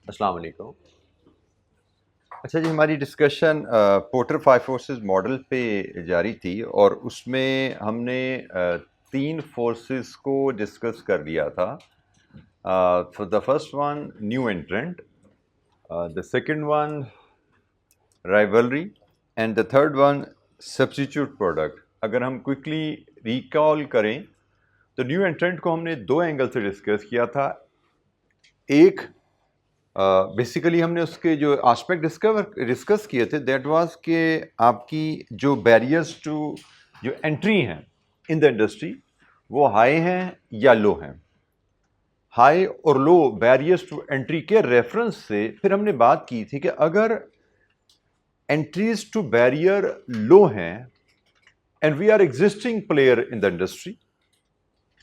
अस्सलाम वालेकुम। अच्छा जी, हमारी discussion porter five forces model पे जारी थी और उसमें हमने तीन फोर्सेस को डिस्कस कर लिया था। For the first one new एंट्रेंट, the second one rivalry and the third one substitute product. अगर हम क्विकली रिकॉल करें तो न्यू एंट्रेंट को हमने दो एंगल से डिस्कस किया था। एक, बेसिकली हमने उसके जो एस्पेक्ट डिस्कस किए थे दैट वाज कि आपकी जो बैरियर्स टू जो एंट्री हैं इन द इंडस्ट्री वो हाई हैं या लो हैं। हाई और लो बैरियर्स टू एंट्री के रेफरेंस से फिर हमने बात की थी कि अगर एंट्रीज टू बैरियर लो हैं and we are existing player in the industry,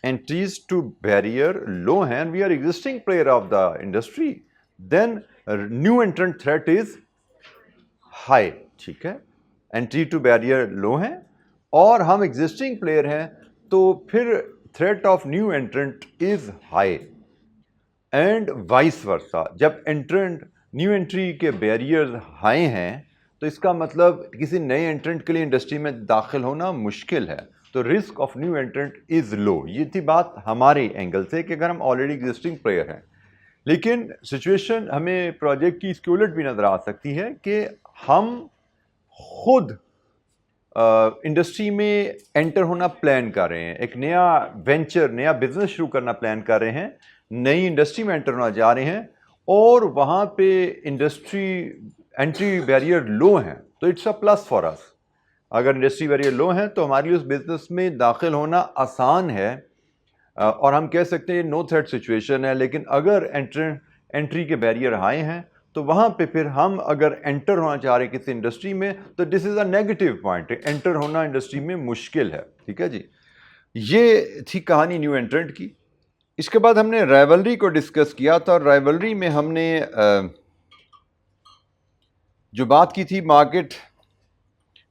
entries to barrier low and we are existing player of the industry, then new entrant threat is high। ठीक है, एंट्री टू बैरियर लो है और हम existing player हैं तो फिर threat of new एंट्रेंट is high and vice वर्सा। जब एंट्रेंट new entry के बैरियर्स हाई हैं तो इसका मतलब किसी नए एंट्रेंट के लिए इंडस्ट्री में दाखिल होना मुश्किल है, तो risk of new एंट्रेंट is low. ये थी बात हमारे एंगल से कि अगर हम ऑलरेडी एग्जिस्टिंग प्लेयर हैं। लेकिन सिचुएशन हमें प्रोजेक्ट की इसके उलट भी नजर आ सकती है कि हम खुद इंडस्ट्री में एंटर होना प्लान कर रहे हैं, एक नया वेंचर नया बिजनेस शुरू करना प्लान कर रहे हैं, नई इंडस्ट्री में एंटर होना जा रहे हैं और वहाँ पे इंडस्ट्री एंट्री बैरियर लो हैं तो it's a plus for us. अगर इंडस्ट्री बैरियर लो हैं तो हमारे लिए उस बिजनेस में दाखिल होना आसान है और हम कह सकते हैं नो थ्रेट सिचुएशन है। लेकिन अगर एंट्री के बैरियर हाई हैं तो वहाँ पे फिर हम अगर एंटर होना चाह रहे हैं किसी इंडस्ट्री में तो this is a negative point, enter होना इंडस्ट्री में मुश्किल है। ठीक है जी, ये थी कहानी न्यू एंट्रेंट की। इसके बाद हमने राइवलरी को डिस्कस किया था और राइवलरी में हमने जो बात की थी मार्केट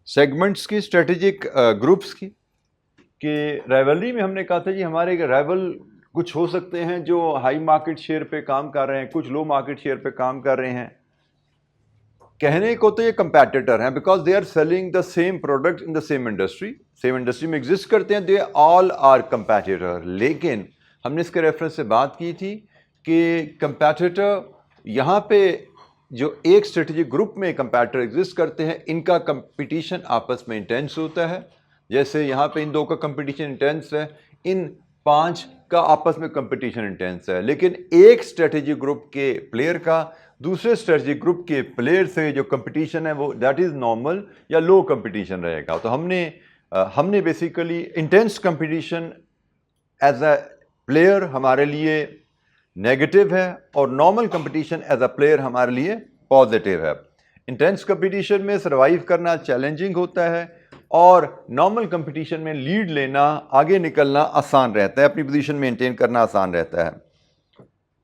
सेगमेंट्स की, स्ट्रेटेजिक ग्रुप्स की, कि राइवलरी में हमने कहा था जी हमारे राइवल कुछ हो सकते हैं जो हाई मार्केट शेयर पे काम कर रहे हैं, कुछ लो मार्केट शेयर पे काम कर रहे हैं। कहने को तो ये कंपैटिटर हैं because they are selling the same product in the same industry, same industry में एग्जिस्ट करते हैं, दे ऑल आर कंपैटिटर। लेकिन हमने इसके रेफरेंस से बात की थी कि कंपैटिटर यहाँ पे जो एक स्ट्रेटेजिक ग्रुप में कंपैटिटर एग्जिस्ट करते हैं इनका कंपटीशन आपस में इंटेंस होता है। जैसे यहाँ पे इन दो का कंपटीशन इंटेंस है, इन पांच का आपस में कंपटीशन इंटेंस है। लेकिन एक स्ट्रेटेजिक ग्रुप के प्लेयर का दूसरे स्ट्रेटेजिक ग्रुप के प्लेयर से जो कंपटीशन है वो दैट इज नॉर्मल या लो कंपटीशन रहेगा। तो हमने basically intense competition as a player हमारे लिए नेगेटिव है और normal competition as a player हमारे लिए पॉजिटिव है। इंटेंस कंपटीशन में सर्वाइव करना चैलेंजिंग होता है और नॉर्मल कंपटीशन में लीड लेना, आगे निकलना आसान रहता है, अपनी पोजीशन मेंटेन करना आसान रहता है।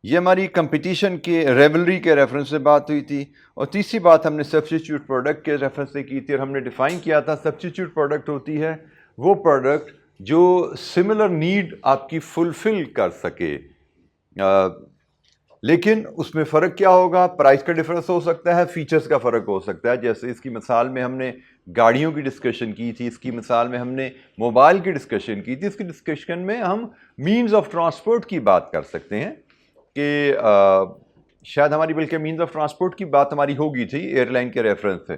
ये हमारी कंपटीशन के रेवलरी के रेफरेंस से बात हुई थी। और तीसरी बात हमने सब्स्टिट्यूट प्रोडक्ट के रेफरेंस से की थी और हमने डिफाइन किया था सब्स्टिट्यूट प्रोडक्ट होती है वो प्रोडक्ट जो सिमिलर नीड आपकी फुलफिल कर सके। लेकिन उसमें फ़र्क क्या होगा, प्राइस का डिफरेंस हो सकता है, फीचर्स का फ़र्क हो सकता है। जैसे इसकी मिसाल में हमने गाड़ियों की डिस्कशन की थी, इसकी मिसाल में हमने मोबाइल की डिस्कशन की थी, इसकी डिस्कशन में हम मीन्स ऑफ ट्रांसपोर्ट की बात कर सकते हैं कि शायद हमारी बल्कि मीन्स ऑफ ट्रांसपोर्ट की बात हमारी होगी थी एयरलाइन के रेफरेंस से।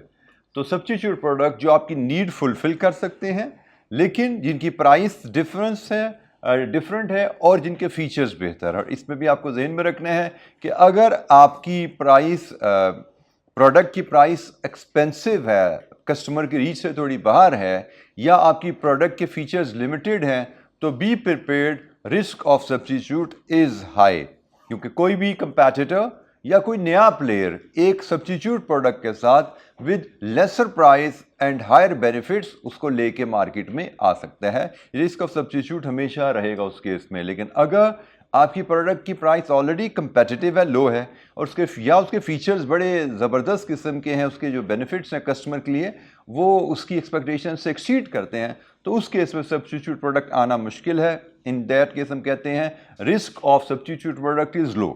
तो सब्स्टिट्यूट प्रोडक्ट जो आपकी नीड फुलफिल कर सकते हैं लेकिन जिनकी प्राइस डिफरेंट है और जिनके फीचर्स बेहतर है। और इसमें भी आपको जहन में रखना है कि अगर आपकी प्राइस प्रोडक्ट की प्राइस एक्सपेंसिव है, कस्टमर की रीच से थोड़ी बाहर है या आपकी प्रोडक्ट के फीचर्स लिमिटेड हैं तो be prepared, risk of substitute is high. क्योंकि कोई भी कंपैटिटर या कोई नया प्लेयर एक सब्स्टिट्यूट प्रोडक्ट के साथ with lesser price and higher benefits उसको लेके मार्केट में आ सकता है। रिस्क ऑफ सब्स्टिट्यूट हमेशा रहेगा उस केस में। लेकिन अगर आपकी प्रोडक्ट की प्राइस ऑलरेडी कंपेटिटिव है, लो है और उसके फीचर्स बड़े ज़बरदस्त किस्म के हैं, उसके जो बेनिफिट्स हैं कस्टमर के लिए वो उसकी एक्सपेक्टेशन से एक्सीड करते हैं, तो उस केस में सब्स्टिट्यूट प्रोडक्ट आना मुश्किल है। इन दैट केस हम कहते हैं risk of substitute product is low.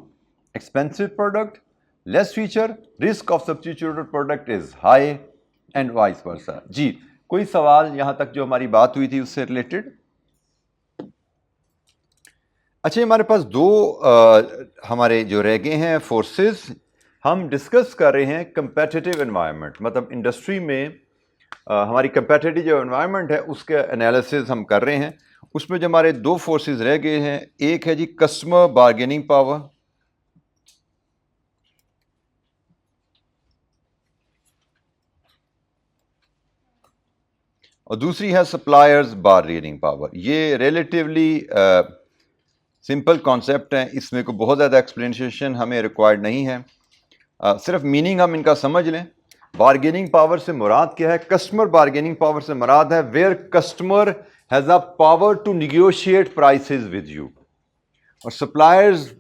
Expensive product less feature, risk of substituted product is high and vice versa. जी, कोई सवाल यहां तक जो हमारी बात हुई थी उससे रिलेटेड? अच्छा, हमारे पास दो हमारे जो रह गए हैं फोर्सेस, हम डिस्कस कर रहे हैं कंपेटिटिव एनवायरनमेंट, मतलब इंडस्ट्री में हमारी कंपेटिटिव जो एनवायरनमेंट है उसके एनालिसिस हम कर रहे हैं। उसमें जो हमारे दो फोर्सेस रह गए हैं, एक है जी कस्टमर बार्गेनिंग पावर, और दूसरी है सप्लायर्स बार्गेनिंग पावर। ये रिलेटिवली सिंपल कॉन्सेप्ट है, इसमें को बहुत ज़्यादा एक्सप्लेनेशन हमें रिक्वायर्ड नहीं है, सिर्फ मीनिंग हम इनका समझ लें। बार्गेनिंग पावर से मुराद क्या है? कस्टमर बार्गेनिंग पावर से मुराद है where customer has a power to negotiate prices with you, और सप्लायर्स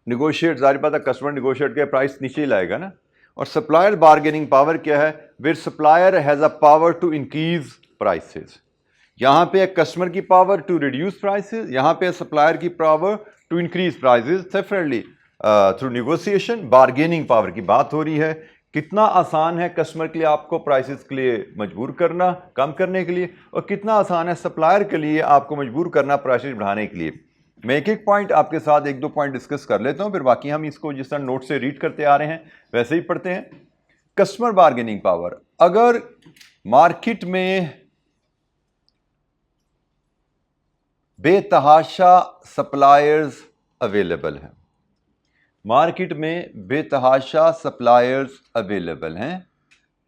निगोशिएट, जाहिर बात है कस्टमर निगोशिएट के प्राइस नीचे ही लाएगा ना। और सप्लायर बार्गेनिंग पावर क्या है? Where supplier has a power to increase prices. यहाँ पे कस्टमर की पावर टू रिड्यूस प्राइसेस, यहाँ पे सप्लायर की power to increase prices separately through negotiation. Bargaining power की बात हो रही है, कितना आसान है कस्टमर के लिए आपको प्राइसेस के लिए मजबूर करना, कम करने के लिए, और कितना आसान है सप्लायर के लिए आपको मजबूर करना प्राइसेस बढ़ाने के लिए। मैं एक एक पॉइंट आपके साथ एक दो पॉइंट डिस्कस कर लेता हूं, फिर बाकी हम इसको जिस तरह नोट से रीड करते आ रहे हैं वैसे ही पढ़ते हैं। कस्टमर बार्गेनिंग पावर, अगर मार्केट में बेतहाशा सप्लायर्स अवेलेबल हैं, मार्केट में बेतहाशा सप्लायर्स अवेलेबल हैं,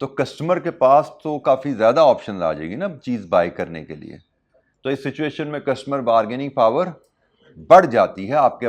तो कस्टमर के पास तो काफ़ी ज़्यादा ऑप्शन आ जाएगी ना चीज़ बाय करने के लिए। तो इस सिचुएशन में कस्टमर बार्गेनिंग पावर बढ़ जाती है। आपके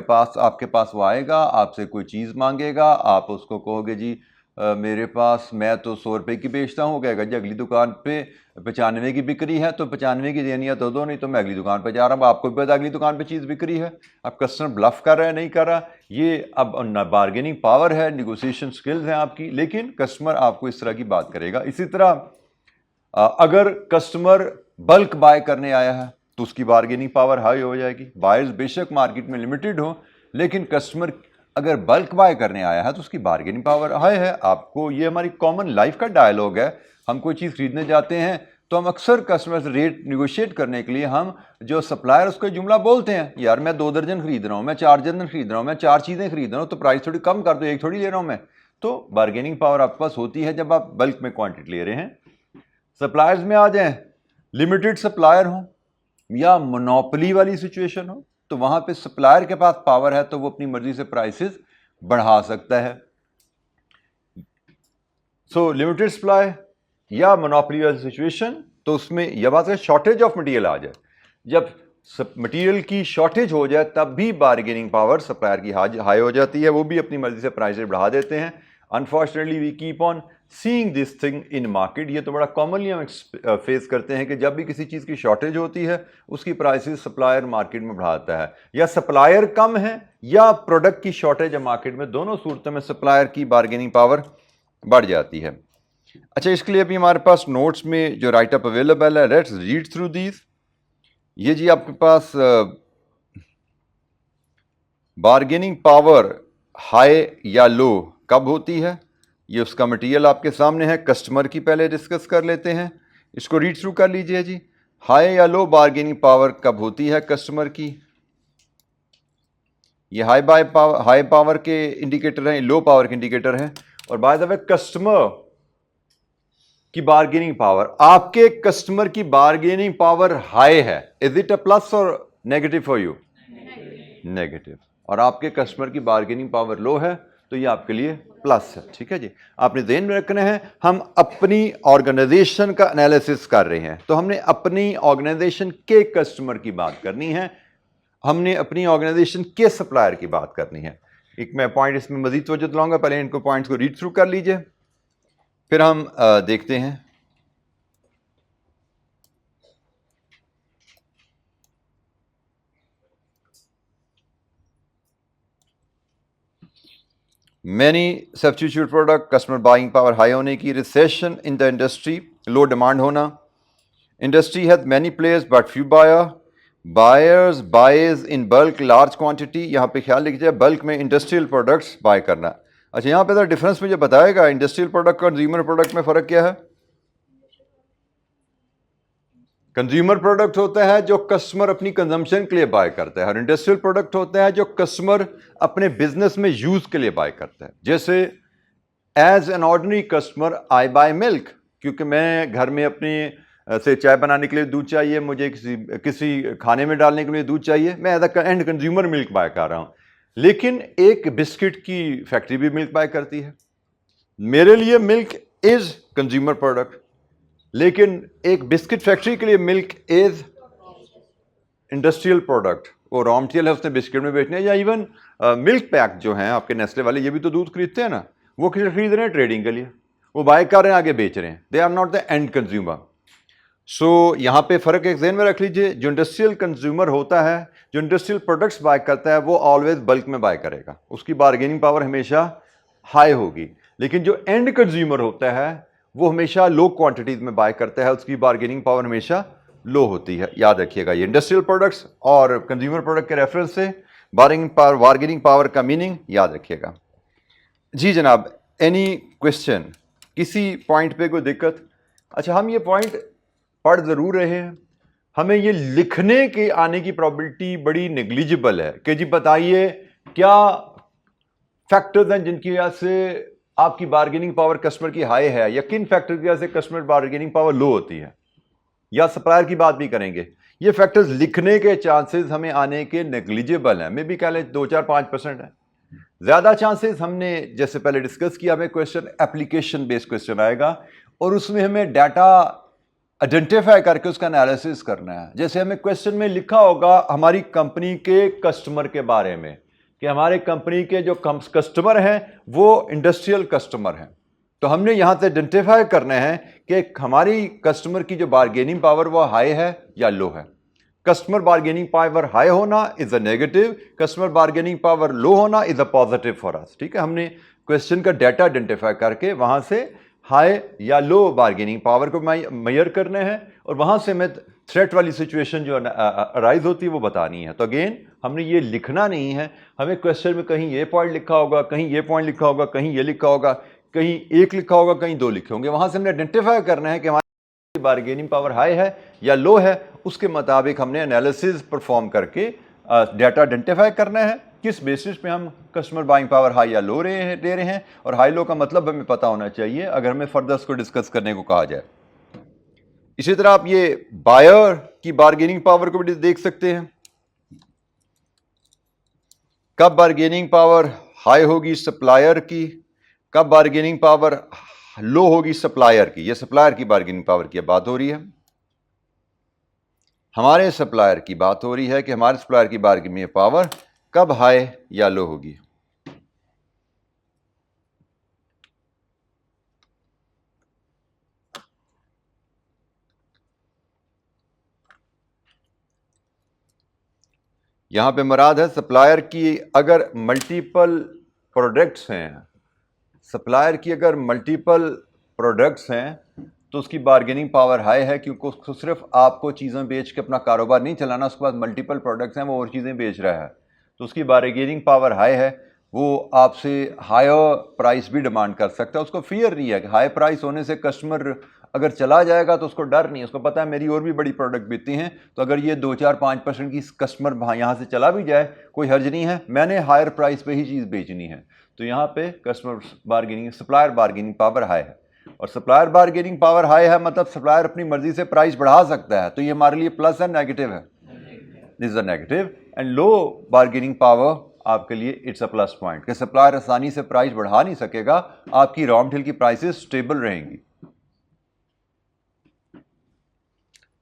पास वो आएगा, आपसे कोई चीज़ मांगेगा, आप उसको कहोगे जी मेरे पास मैं तो 100 रुपये की बेचता हूँ, कहेगा जी अगली दुकान पे 95 की बिक्री है, तो 95 की देनी है तो दो, नहीं तो मैं अगली दुकान पे जा रहा हूँ। आपको भी पता अगली दुकान पे चीज़ बिक्री है। अब कस्टमर ब्लफ कर रहा है, नहीं कर रहा, ये अब बार्गेनिंग पावर है, निगोशिएशन स्किल्स हैं आपकी, लेकिन कस्टमर आपको इस तरह की बात करेगा। इसी तरह अगर कस्टमर बल्क बाय करने आया है तो उसकी बार्गेनिंग पावर हाई हो जाएगी। बायर्स बेशक मार्केट में लिमिटेड हो, लेकिन कस्टमर अगर बल्क बाय करने आया है तो उसकी बार्गेनिंग पावर हाई है। आपको ये हमारी कॉमन लाइफ का डायलॉग है। हम कोई चीज़ खरीदने जाते हैं तो हम अक्सर कस्टमर से रेट निगोशिएट करने के लिए हम जो सप्लायर उसको जुमला बोलते हैं, यार मैं 2 दर्जन खरीद रहा हूँ, मैं 4 दर्जन खरीद रहा हूँ, मैं 4 चीज़ें खरीद रहा हूँ, तो प्राइस थोड़ी कम कर दो, एक थोड़ी ले रहा हूँ मैं। तो बार्गेनिंग पावर आपके पास होती है जब आप बल्क में क्वांटिटी ले रहे हैं। सप्लायर्स में आ जाएं, लिमिटेड सप्लायर हो या मोनोपोली वाली सिचुएशन हो, तो वहां पे सप्लायर के पास पावर है तो वो अपनी मर्जी से प्राइसेस बढ़ा सकता है। सो लिमिटेड सप्लाई या मोनोपोली वाली सिचुएशन, तो उसमें यह बात है शॉर्टेज ऑफ मटेरियल आ जाए, जब मटेरियल की शॉर्टेज हो जाए तब भी बार्गेनिंग पावर सप्लायर की हाई हो जाती है, वो भी अपनी मर्जी से प्राइसेस बढ़ा देते हैं। Unfortunately we keep on seeing this thing in market. ये तो बड़ा कॉमनली हम फेस करते हैं कि जब भी किसी चीज़ की शॉर्टेज होती है उसकी प्राइसेस सप्लायर मार्केट में बढ़ाता है, या सप्लायर कम है या प्रोडक्ट की शॉर्टेज है मार्केट में, दोनों सूरतों में सप्लायर की बार्गेनिंग पावर बढ़ जाती है। अच्छा, इसके लिए अभी हमारे पास नोट्स में जो राइट अप अवेलेबल है, लेट्स रीड थ्रू दीज। ये जी आपके पास बार्गेनिंग पावर हाई या लो कब होती है, ये उसका मटेरियल आपके सामने है। कस्टमर की पहले डिस्कस कर लेते हैं, इसको रीड थ्रू कर लीजिए जी। हाई या लो बार्गेनिंग पावर कब होती है कस्टमर की? ये हाई पावर के इंडिकेटर हैं, लो पावर के इंडिकेटर हैं। और बाय द वे कस्टमर की बार्गेनिंग पावर, आपके कस्टमर की बार्गेनिंग पावर हाई है, इज इट अ प्लस और नेगेटिव फॉर यू? नेगेटिव। और आपके कस्टमर की बार्गेनिंग पावर लो है तो ये आपके लिए प्लस है। ठीक है जी, आपने ध्यान में रखना है हम अपनी ऑर्गेनाइजेशन का एनालिसिस कर रहे हैं, तो हमने अपनी ऑर्गेनाइजेशन के कस्टमर की बात करनी है, हमने अपनी ऑर्गेनाइजेशन के सप्लायर की बात करनी है। एक मैं पॉइंट इसमें मजीद तवज्जो दिलाऊंगा, पहले इनको पॉइंट्स को रीड थ्रू कर लीजिए, फिर हम देखते हैं। Many substitute product, customer buying power high होने की, recession in the industry, low demand होना, industry has many players but few buyers buyers in bulk large quantity. यहाँ पे ख्याल रखिए बल्क में इंडस्ट्रियल प्रोडक्ट्स बाय करना, अच्छा, यहाँ पे ज़रा डिफरेंस मुझे बताएगा, इंडस्ट्रियल प्रोडक्ट और कंज्यूमर प्रोडक्ट में फ़र्क क्या है? कंज्यूमर प्रोडक्ट होता है जो कस्टमर अपनी कंजम्पशन के लिए बाय करता है, और इंडस्ट्रियल प्रोडक्ट होता है जो कस्टमर अपने बिजनेस में यूज़ के लिए बाय करता है। जैसे as an ordinary customer I buy milk, क्योंकि मैं घर में अपने से चाय बनाने के लिए दूध चाहिए, मुझे किसी खाने में डालने के लिए दूध चाहिए, मैं as a end consumer milk buy कर रहा हूँ। लेकिन एक बिस्किट की फैक्ट्री भी मिल्क बाय करती है, मेरे लिए मिल्क इज कंज्यूमर प्रोडक्ट, लेकिन एक बिस्किट फैक्ट्री के लिए मिल्क इज इंडस्ट्रियल प्रोडक्ट। वो रॉ मटेरियल है, उसने बिस्किट में बेचने, या इवन मिल्क पैक जो हैं आपके नेस्ले वाले, ये भी तो दूध खरीदते हैं ना, वो किस खरीद रहे हैं? ट्रेडिंग के लिए, वो बाय कर रहे हैं, आगे बेच रहे हैं, they are not the end consumer. So यहाँ पे फ़र्क एक ज़हन में रख लीजिए, जो इंडस्ट्रियल कंज्यूमर होता है, जो इंडस्ट्रियल प्रोडक्ट्स बाय करता है, वो ऑलवेज बल्क में बाय करेगा, उसकी बार्गेनिंग पावर हमेशा हाई होगी। लेकिन जो एंड कंज्यूमर होता है वो हमेशा लो क्वांटिटीज़ में बाय करता है, उसकी बार्गेनिंग पावर हमेशा लो होती है। याद रखिएगा, ये इंडस्ट्रियल प्रोडक्ट्स और कंज्यूमर प्रोडक्ट के रेफरेंस से बार्गेनिंग पावर का मीनिंग याद रखिएगा। जी जनाब, एनी क्वेश्चन, किसी पॉइंट पे कोई दिक्कत? अच्छा, हम ये पॉइंट पढ़ ज़रूर रहे हैं, हमें ये लिखने के आने की प्रोबेबिलिटी बड़ी नेग्लिजिबल है कि जी बताइए क्या फैक्टर्स हैं जिनकी वजह से आपकी बार्गेनिंग पावर कस्टमर की हाई है, या किन फैक्टर की वजह से कस्टमर बार्गेनिंग पावर लो होती है, या सप्लायर की बात भी करेंगे। ये फैक्टर्स लिखने के चांसेस हमें आने के नेग्लिजिबल हैं, मे बी कह लें 2-4-5% है। ज़्यादा चांसेस हमने जैसे पहले डिस्कस किया, हमें क्वेश्चन एप्लीकेशन बेस्ड क्वेश्चन आएगा और उसमें हमें डाटा आइडेंटिफाई करके उसका एनालिसिस करना है। जैसे हमें क्वेश्चन में लिखा होगा हमारी कंपनी के कस्टमर के बारे में, कि हमारे कंपनी के जो कस्टमर हैं वो इंडस्ट्रियल कस्टमर हैं, तो हमने यहाँ से आइडेंटिफाई करना है कि हमारी कस्टमर की जो बार्गेनिंग पावर वो हाई है या लो है। कस्टमर बार्गेनिंग पावर हाई होना is a negative, customer bargaining power low होना is a positive for us. ठीक है, हमने क्वेश्चन का डाटा आइडेंटिफाई करके वहां से हाई या लो बार्गेनिंग पावर को मेजर करना है, और वहां से हमें थ्रेट वाली सिचुएशन जो अराइज होती है वो बतानी है। तो अगेन हमने ये लिखना नहीं है, हमें क्वेश्चन में कहीं ये पॉइंट लिखा होगा, कहीं ये पॉइंट लिखा होगा, कहीं ये लिखा होगा, कहीं एक लिखा होगा, कहीं दो लिखे होंगे, वहां से हमने आइडेंटिफाई करना है कि हमारी बार्गेनिंग पावर हाई है या लो है। उसके मुताबिक हमने एनालिसिस परफॉर्म करके डाटा आइडेंटिफाई करना है, किस बेसिस पे हम कस्टमर बाइंग पावर हाई या लो दे रहे हैं, और हाई लो का मतलब हमें पता होना चाहिए अगर हमें फर्दर उसको डिस्कस करने को कहा जाए। इसी तरह आप ये बायर की बार्गेनिंग पावर को भी देख सकते हैं, कब बार्गेनिंग पावर हाई होगी सप्लायर की, कब बार्गेनिंग पावर लो होगी सप्लायर की। ये सप्लायर की बार्गेनिंग पावर की बात हो रही है, हमारे सप्लायर की बात हो रही है कि हमारे सप्लायर की बार्गेनिंग पावर कब हाई या लो होगी। यहां पे मुराद है सप्लायर की अगर मल्टीपल प्रोडक्ट्स हैं, सप्लायर की अगर मल्टीपल प्रोडक्ट्स हैं तो उसकी बार्गेनिंग पावर हाई है, क्योंकि उसको सिर्फ आपको चीज़ें बेच के अपना कारोबार नहीं चलाना, उसके बाद मल्टीपल प्रोडक्ट्स हैं, वो और चीज़ें बेच रहा है, तो उसकी बार्गेनिंग पावर हाई है। वो आपसे हायर प्राइस भी डिमांड कर सकता है, उसको फियर नहीं है कि हाई प्राइस होने से कस्टमर अगर चला जाएगा तो उसको डर नहीं है, उसको पता है मेरी और भी बड़ी प्रोडक्ट बेचती हैं, तो अगर ये 2-4-5% की कस्टमर यहाँ से चला भी जाए कोई हर्ज नहीं है, मैंने हायर प्राइस पे ही चीज़ बेचनी है। तो यहाँ पे customer bargaining, supplier bargaining power high है, और सप्लायर बार्गेनिंग पावर हाई है मतलब सप्लायर अपनी मर्जी से प्राइस बढ़ा सकता है, तो ये हमारे लिए प्लस है नेगेटिव है? This is a negative. And low bargaining power आपके लिए इट्स अ प्लस पॉइंट, कि सप्लायर आसानी से प्राइस बढ़ा नहीं सकेगा, आपकी रॉ मटेरियल की प्राइसेस स्टेबल रहेंगी।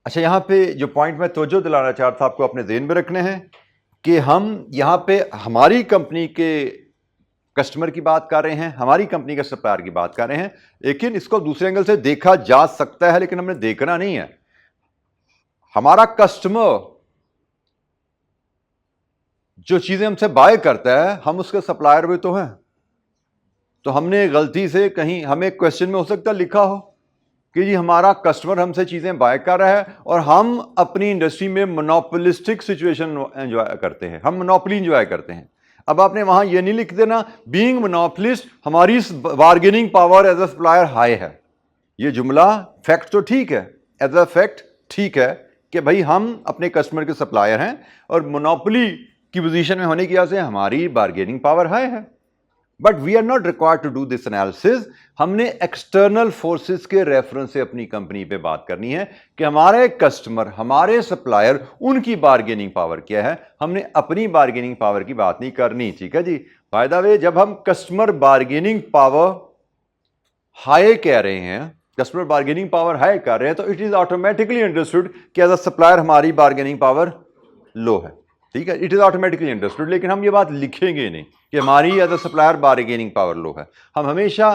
अच्छा, यहां पे जो पॉइंट मैं तवज्जो दिलाना चाहता था आपको अपने ज़हन में रखने हैं कि हम यहां पे हमारी कंपनी के कस्टमर की बात कर रहे हैं, हमारी कंपनी के सप्लायर की बात कर रहे हैं, लेकिन इसको दूसरे एंगल से देखा जा सकता है, लेकिन हमने देखना नहीं है। हमारा कस्टमर जो चीजें हमसे बाय करता है, हम उसके सप्लायर भी तो हैं, तो हमने गलती से कहीं हमें क्वेश्चन में हो सकता है लिखा हो कि जी हमारा कस्टमर हमसे चीजें बाय कर रहा है और हम अपनी इंडस्ट्री में मोनोपोलिस्टिक सिचुएशन एंजॉय करते हैं, हम मोनोपोली एंजॉय करते हैं। अब आपने वहां ये नहीं लिख देना बीइंग मोनोपोलिस्ट हमारी bargaining power as a supplier high है। ये जुमला फैक्ट तो ठीक है, एज अ फैक्ट ठीक है कि भाई हम अपने कस्टमर के सप्लायर हैं और मोनोपोली की पोजीशन में होने की वजह से हमारी बार्गेनिंग पावर हाई है, but we are not required to do this analysis. हमने एक्सटर्नल फोर्सेस के रेफरेंस से अपनी कंपनी पे बात करनी है कि हमारे कस्टमर, हमारे सप्लायर, उनकी बार्गेनिंग पावर क्या है। हमने अपनी बार्गेनिंग पावर की बात नहीं करनी, ठीक है जी। बाय द वे, जब हम कस्टमर बार्गेनिंग पावर हाई कह रहे हैं, कस्टमर बार्गेनिंग पावर हाई कर रहे हैं, तो इट इज ऑटोमेटिकली अंडरस्टूड कि एज अ सप्लायर हमारी बार्गेनिंग पावर लो है, ठीक है। इट इज ऑटोमेटिकली अंडरस्टूड, लेकिन हम ये बात लिखेंगे नहीं कि हमारी as a supplier bargaining power low है। हम हमेशा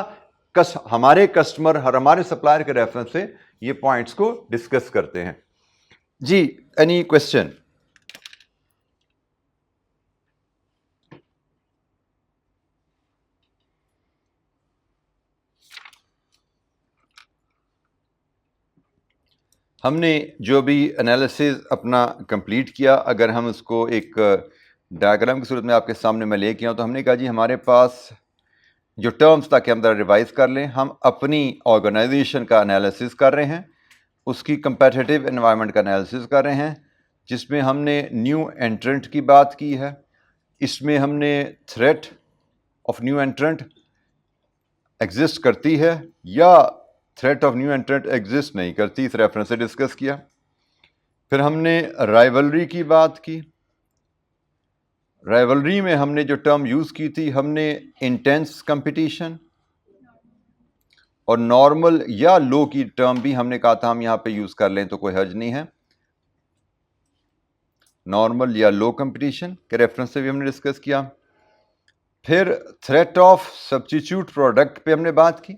हमारे कस्टमर और हमारे सप्लायर के रेफरेंस से ये पॉइंट्स को डिस्कस करते हैं जी। Any question? हमने जो भी एनालिसिस अपना कंप्लीट किया, अगर हम उसको एक डायग्राम की सूरत में आपके सामने मैं लेके आऊँ, तो हमने कहा जी हमारे पास जो टर्म्स, ताकि हम ज़रा रिवाइज कर लें, हम अपनी ऑर्गेनाइजेशन का एनालिसिस कर रहे हैं, उसकी कंपेटिटिव एनवायरनमेंट का एनालिसिस कर रहे हैं, जिसमें हमने न्यू एंट्रेंट की बात की है। इसमें हमने थ्रेट ऑफ न्यू एंट्रेंट एग्जिस्ट करती है या थ्रेट ऑफ न्यू एंट्रेंट एग्जिस्ट नहीं करती, इस रेफरेंस से डिस्कस किया। फिर हमने राइवलरी की बात की। राइवलरी में हमने जो टर्म यूज़ की थी, हमने इंटेंस कंपटीशन और नॉर्मल या लो की टर्म भी हमने कहा था हम यहाँ पे यूज़ कर लें तो कोई हर्ज नहीं है। नॉर्मल या लो कंपटीशन के रेफरेंस से भी हमने डिस्कस किया। फिर थ्रेट ऑफ सब्स्टिट्यूट प्रोडक्ट पे हमने बात की।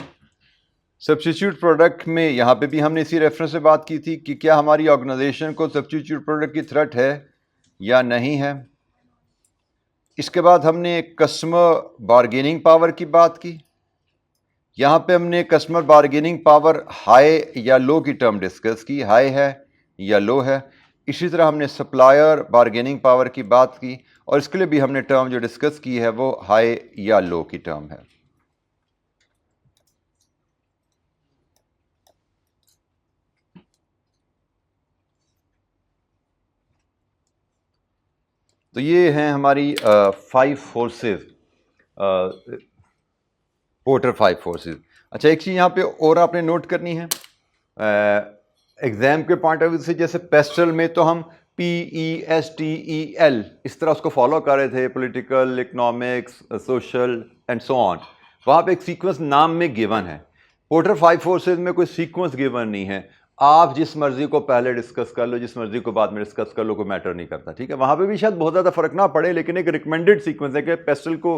सब्स्टिट्यूट प्रोडक्ट में यहाँ पे भी हमने इसी रेफरेंस से बात की थी कि क्या हमारी ऑर्गेनाइजेशन को सब्स्टिट्यूट प्रोडक्ट की थ्रेट है या नहीं है। इसके बाद हमने कस्टमर बार्गेनिंग पावर की बात की। यहाँ पे हमने कस्टमर बार्गेनिंग पावर हाई या लो की टर्म डिस्कस की, हाई है या लो है। इसी तरह हमने सप्लायर बार्गेनिंग पावर की बात की और इसके लिए भी हमने टर्म जो डिस्कस की है वो हाई या लो की टर्म है। तो ये हैं हमारी 5 फोर्सेस, पोर्टर 5 फोर्सेस। अच्छा, एक चीज़ यहाँ पे और आपने नोट करनी है एग्जाम के पॉइंट ऑफ व्यू से, जैसे पेस्टल में तो हम PESTEL इस तरह उसको फॉलो कर रहे थे, political, economics, social and so on. वहाँ पे एक सीक्वेंस नाम में गिवन है। पोर्टर 5 फोर्सेस में कोई सीक्वेंस गिवन नहीं है। आप जिस मर्जी को पहले डिस्कस कर लो, जिस मर्जी को बाद में डिस्कस कर लो, कोई मैटर नहीं करता, ठीक है। वहाँ पे भी शायद बहुत ज़्यादा फर्क ना पड़े, लेकिन एक रिकमेंडेड सीक्वेंस है कि पेस्टल को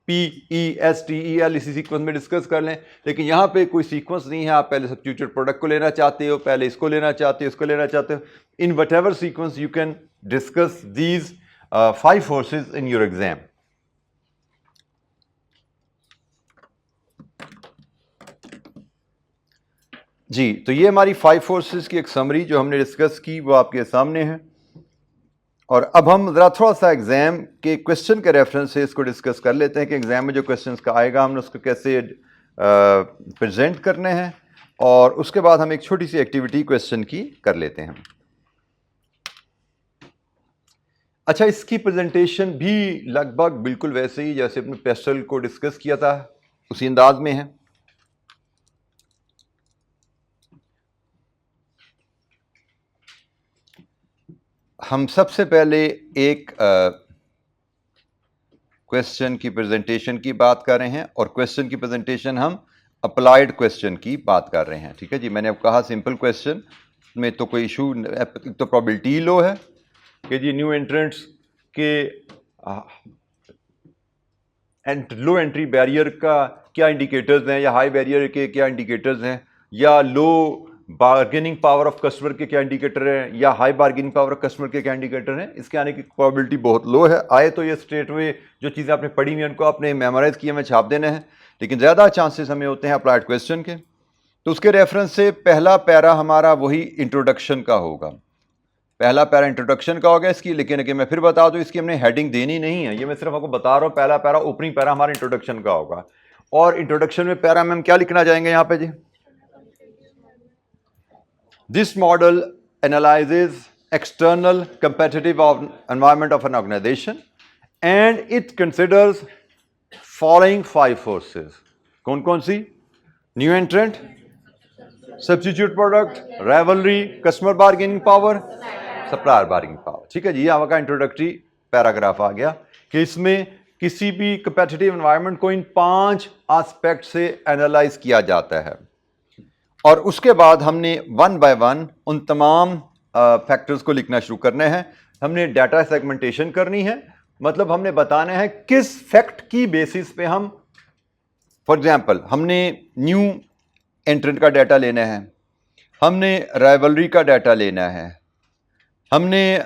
PESTEL इसी सीक्वेंस में डिस्कस कर लें। लेकिन यहाँ पे कोई सीक्वेंस नहीं है, आप पहले सब्स्टिट्यूटेड प्रोडक्ट को लेना चाहते हो, पहले इसको लेना चाहते हो, इसको लेना चाहते हो। In whatever sequence you can discuss these 5 forces in your exam. जी, तो ये हमारी 5 फोर्सेस की एक समरी जो हमने डिस्कस की वो आपके सामने है। और अब हम ज़रा थोड़ा सा एग्जाम के क्वेश्चन के रेफरेंस से इसको डिस्कस कर लेते हैं कि एग्जाम में जो क्वेश्चंस का आएगा हमने उसको कैसे प्रेजेंट करने हैं, और उसके बाद हम एक छोटी सी एक्टिविटी क्वेश्चन की कर लेते हैं। अच्छा, इसकी प्रेजेंटेशन भी लगभग बिल्कुल वैसे ही जैसे अपने पेस्टल को डिस्कस किया था उसी अंदाज में है। हम सबसे पहले एक क्वेश्चन की प्रेजेंटेशन की बात कर रहे हैं, और क्वेश्चन की प्रेजेंटेशन हम अप्लाइड क्वेश्चन की बात कर रहे हैं, ठीक है जी। मैंने अब कहा सिंपल क्वेश्चन में तो कोई इशू, तो प्रोबेबिलिटी लो है कि जी न्यू एंट्रेंट्स के लो एंट्री बैरियर का क्या इंडिकेटर्स हैं, या हाई बैरियर के क्या इंडिकेटर्स हैं, या लो बार्गेनिंग पावर ऑफ कस्टमर के क्या इंडिकेटर हैं, या high bargaining power of customer के क्या इंडिकेटर हैं। इसके आने की प्रोबेबिलिटी बहुत लो है। आए तो ये स्ट्रेट वे जो चीज़ें आपने पढ़ी हुई हैं उनको आपने मेमोराइज किए में छाप देना है, लेकिन ज़्यादा चांसेस हमें होते हैं अप्लाइड क्वेश्चन के। तो उसके रेफरेंस से पहला पैरा हमारा वही इंट्रोडक्शन का होगा। पहला पैरा इंट्रोडक्शन का हो गया इसकी, लेकिन अगर मैं फिर बता दूं इसकी हमने हेडिंग देनी नहीं है, ये मैं सिर्फ आपको बता रहा हूं। पहला पैरा ओपनिंग पैरा हमारा इंट्रोडक्शन का होगा, और इंट्रोडक्शन में पैरा में हम क्या लिखना चाहेंगे यहां पे जी? This model analyses external competitive environment of an organisation and it considers following 5 forces. कौन कौन सी? New entrant, substitute product, rivalry, customer bargaining power, supplier bargaining power. ठीक है जी, ये आपका इंट्रोडक्टरी पैराग्राफ आ गया कि इसमें किसी भी कंपेटिटिव एनवायरनमेंट को इन 5 एस्पेक्ट से एनालाइज किया जाता है, और उसके बाद हमने वन बाय वन उन तमाम फैक्टर्स को लिखना शुरू करने हैं। हमने डाटा सेगमेंटेशन करनी है, मतलब हमने बताना है किस फैक्ट की बेसिस पे हम, फॉर एग्जांपल हमने न्यू एंट्रेंट का डाटा लेना है, हमने राइवलरी का डाटा लेना है, हमने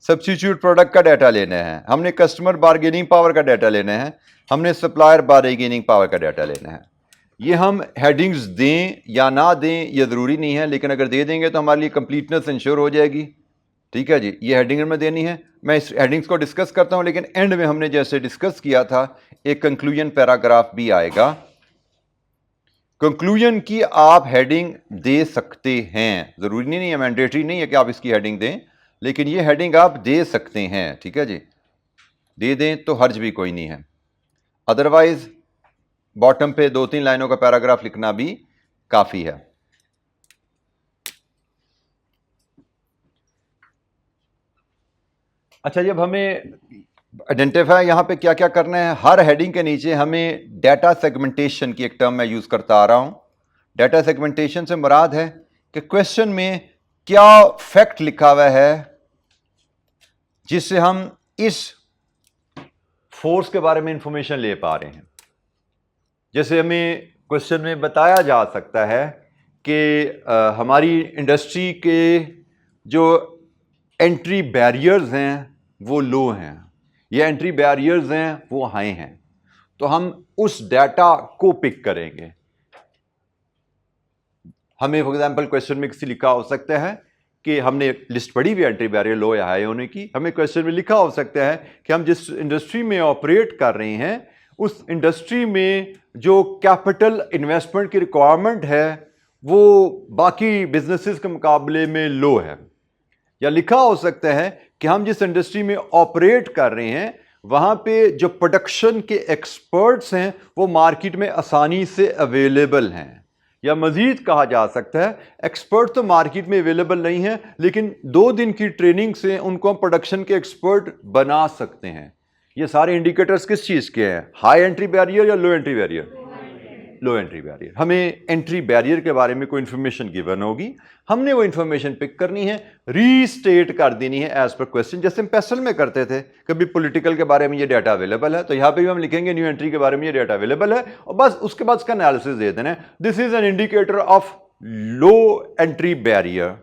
सब्स्टिट्यूट प्रोडक्ट का डाटा लेना है, हमने कस्टमर बार्गेनिंग पावर का डाटा लेना है, हमने सप्लायर बार्गेनिंग पावर का डाटा लेना है। ये हम हेडिंग्स दें या ना दें ये ज़रूरी नहीं है, लेकिन अगर दे देंगे तो हमारे लिए कंप्लीटनेस इंश्योर हो जाएगी। ठीक है जी, ये हेडिंग में देनी है। मैं इस हेडिंग्स को डिस्कस करता हूं, लेकिन एंड में हमने जैसे डिस्कस किया था एक कंक्लूजन पैराग्राफ भी आएगा। कंक्लूजन की आप हेडिंग दे सकते हैं, ज़रूरी नहीं है, मैंडेटरी नहीं है कि आप इसकी हेडिंग दें, लेकिन ये हेडिंग आप दे सकते हैं। ठीक है जी, दे दें तो हर्ज भी कोई नहीं है। अदरवाइज बॉटम पे 2-3 लाइनों का पैराग्राफ लिखना भी काफ़ी है। अच्छा, जब हमें आइडेंटिफाई यहां पे क्या क्या करना है, हर हेडिंग के नीचे हमें डाटा सेगमेंटेशन की एक टर्म मैं यूज़ करता आ रहा हूं। डाटा सेगमेंटेशन से मुराद है कि क्वेश्चन में क्या फैक्ट लिखा हुआ है जिससे हम इस फोर्स के बारे में इंफॉर्मेशन ले पा रहे हैं। जैसे हमें क्वेश्चन में बताया जा सकता है कि हमारी इंडस्ट्री के जो एंट्री बैरियर्स हैं वो लो हैं, या एंट्री बैरियर्स हैं वो हाई हैं, तो हम उस डाटा को पिक करेंगे। हमें फॉर एग्जांपल क्वेश्चन में किसी लिखा हो सकता है कि हमने लिस्ट पढ़ी हुई एंट्री बैरियर लो या हाई होने की। हमें क्वेश्चन में लिखा हो सकता है कि हम जिस इंडस्ट्री में ऑपरेट कर रहे हैं उस इंडस्ट्री में जो कैपिटल इन्वेस्टमेंट की रिक्वायरमेंट है वो बाकी बिजनेसेस के मुकाबले में लो है। या लिखा हो सकता है कि हम जिस इंडस्ट्री में ऑपरेट कर रहे हैं वहां पे जो प्रोडक्शन के एक्सपर्ट्स हैं वो मार्केट में आसानी से अवेलेबल हैं। या मजीद कहा जा सकता है एक्सपर्ट तो मार्केट में अवेलेबल नहीं है, लेकिन 2 दिन की ट्रेनिंग से उनको हम प्रोडक्शन के एक्सपर्ट बना सकते हैं। ये सारे इंडिकेटर्स किस चीज़ के हैं? हाई एंट्री बैरियर या लो एंट्री बैरियर? लो एंट्री बैरियर। हमें एंट्री बैरियर के बारे में कोई इंफॉर्मेशन गिवन होगी, हमने वो इंफॉर्मेशन पिक करनी है, रीस्टेट कर देनी है एज पर क्वेश्चन, जैसे हम पेसल में करते थे। कभी पॉलिटिकल के बारे में ये डाटा अवेलेबल है तो यहाँ पे भी हम लिखेंगे न्यू एंट्री के बारे में ये डाटा अवेलेबल है, और बस उसके बाद उसका एनालिसिस दे देना है। This is an indicator of low entry barrier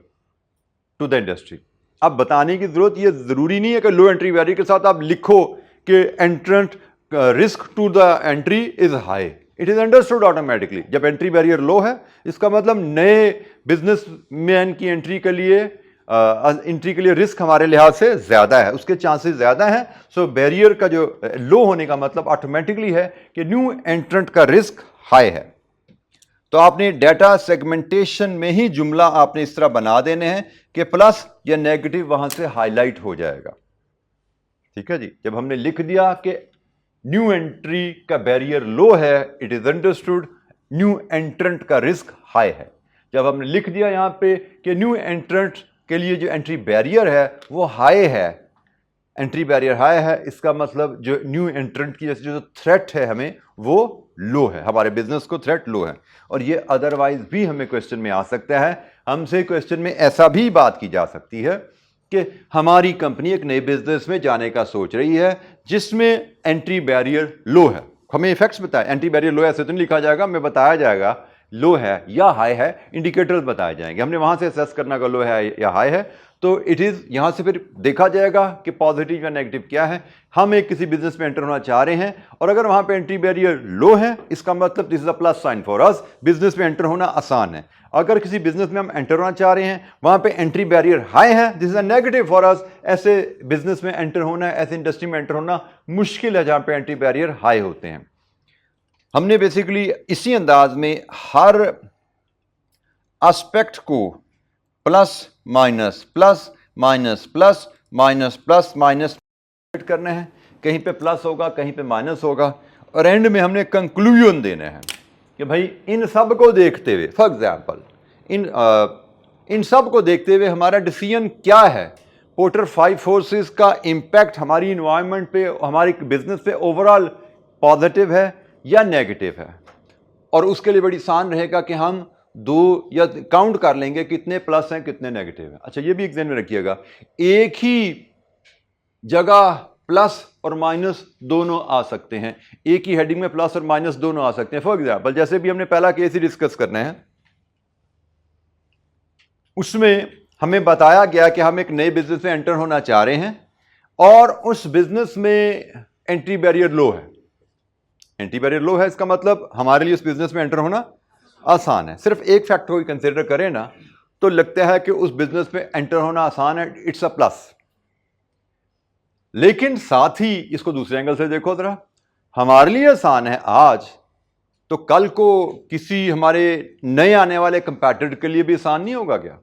to the industry. अब बताने की जरूरत, ये जरूरी नहीं है कि लो एंट्री बैरियर के साथ आप लिखो कि entrant risk to the entry is high. It is understood automatically. जब एंट्री बैरियर लो है इसका मतलब नए बिजनेसमैन की एंट्री के लिए रिस्क हमारे लिहाज से ज्यादा है, उसके चांसेस ज्यादा हैं। सो बैरियर का जो लो होने का मतलब ऑटोमेटिकली है कि न्यू एंट्रेंट का रिस्क हाई है। तो आपने डाटा सेगमेंटेशन में ही जुमला आपने इस तरह बना देने हैं कि प्लस या नेगेटिव वहां से हाईलाइट हो जाएगा। ठीक है जी, जब हमने लिख दिया कि न्यू एंट्री का बैरियर लो है, इट इज अंडरस्टूड न्यू एंट्रेंट का रिस्क हाई है। जब हमने लिख दिया यहां पे कि न्यू एंट्रेंट के लिए जो एंट्री बैरियर है वो हाई है, एंट्री बैरियर हाई है, इसका मतलब जो न्यू एंट्रेंट की जो थ्रेट है हमें वो लो है, हमारे बिजनेस को थ्रेट लो है। और ये अदरवाइज भी हमें क्वेश्चन में आ सकता है। हमसे क्वेश्चन में ऐसा भी बात की जा सकती है कि हमारी कंपनी एक नए बिजनेस में जाने का सोच रही है जिसमें एंट्री बैरियर लो है। हमें इफेक्ट्स बताए, एंट्री बैरियर लो ऐसे तो नहीं लिखा जाएगा, हमें बताया जाएगा लो है या हाई है, इंडिकेटर्स बताए जाएंगे, हमने वहां से असेस करना का लो है या हाई है। तो इट इज़ यहाँ से फिर देखा जाएगा कि पॉजिटिव या नेगेटिव क्या है। हम एक किसी बिजनेस में एंटर होना चाह रहे हैं और अगर वहाँ पे एंट्री बैरियर लो है, इसका मतलब this is a plus sign for us, business में एंटर होना आसान है। अगर किसी बिजनेस में हम एंटर होना चाह रहे हैं, वहाँ पे एंट्री बैरियर हाई है, this is a negative for us, ऐसे बिजनेस में एंटर होना, ऐसे इंडस्ट्री में एंटर होना मुश्किल है जहाँ पे एंट्री बैरियर हाई होते हैं। हमने बेसिकली इसी अंदाज में हर एस्पेक्ट को plus minus plus minus plus minus plus minus करना है, कहीं पे प्लस होगा कहीं पे माइनस होगा, और एंड में हमने कंक्लूजन देना है कि भाई इन सब को देखते हुए, फॉर एग्जांपल इन सब को देखते हुए हमारा डिसीजन क्या है, पोर्टर 5 फोर्सेस का इम्पैक्ट हमारी इन्वायरमेंट पे, हमारी बिजनेस पे ओवरऑल पॉजिटिव है या नेगेटिव है। और उसके लिए बड़ी आसान रहेगा कि हम दो या काउंट कर लेंगे कितने प्लस हैं कितने नेगेटिव हैं। अच्छा, ये भी एक ध्यान में रखिएगा, एक ही जगह प्लस और माइनस दोनों आ सकते हैं, एक ही हेडिंग में प्लस और माइनस दोनों आ सकते हैं। फॉर एग्जाम्पल, जैसे भी हमने पहला केस ही डिस्कस करना है, उसमें हमें बताया गया कि हम एक नए बिजनेस में एंटर होना चाह रहे हैं और उस बिजनेस में एंट्री बैरियर लो है। एंट्री बैरियर लो है, इसका मतलब हमारे लिए उस बिजनेस में एंटर होना आसान है। सिर्फ एक फैक्टर को कंसिडर करें ना, तो लगता है कि उस बिजनेस में एंटर होना आसान है, इट्स अ प्लस। लेकिन साथ ही इसको दूसरे एंगल से देखो जरा, हमारे लिए आसान है आज, तो कल को किसी हमारे नए आने वाले कंपैटिटर के लिए भी आसान नहीं होगा क्या?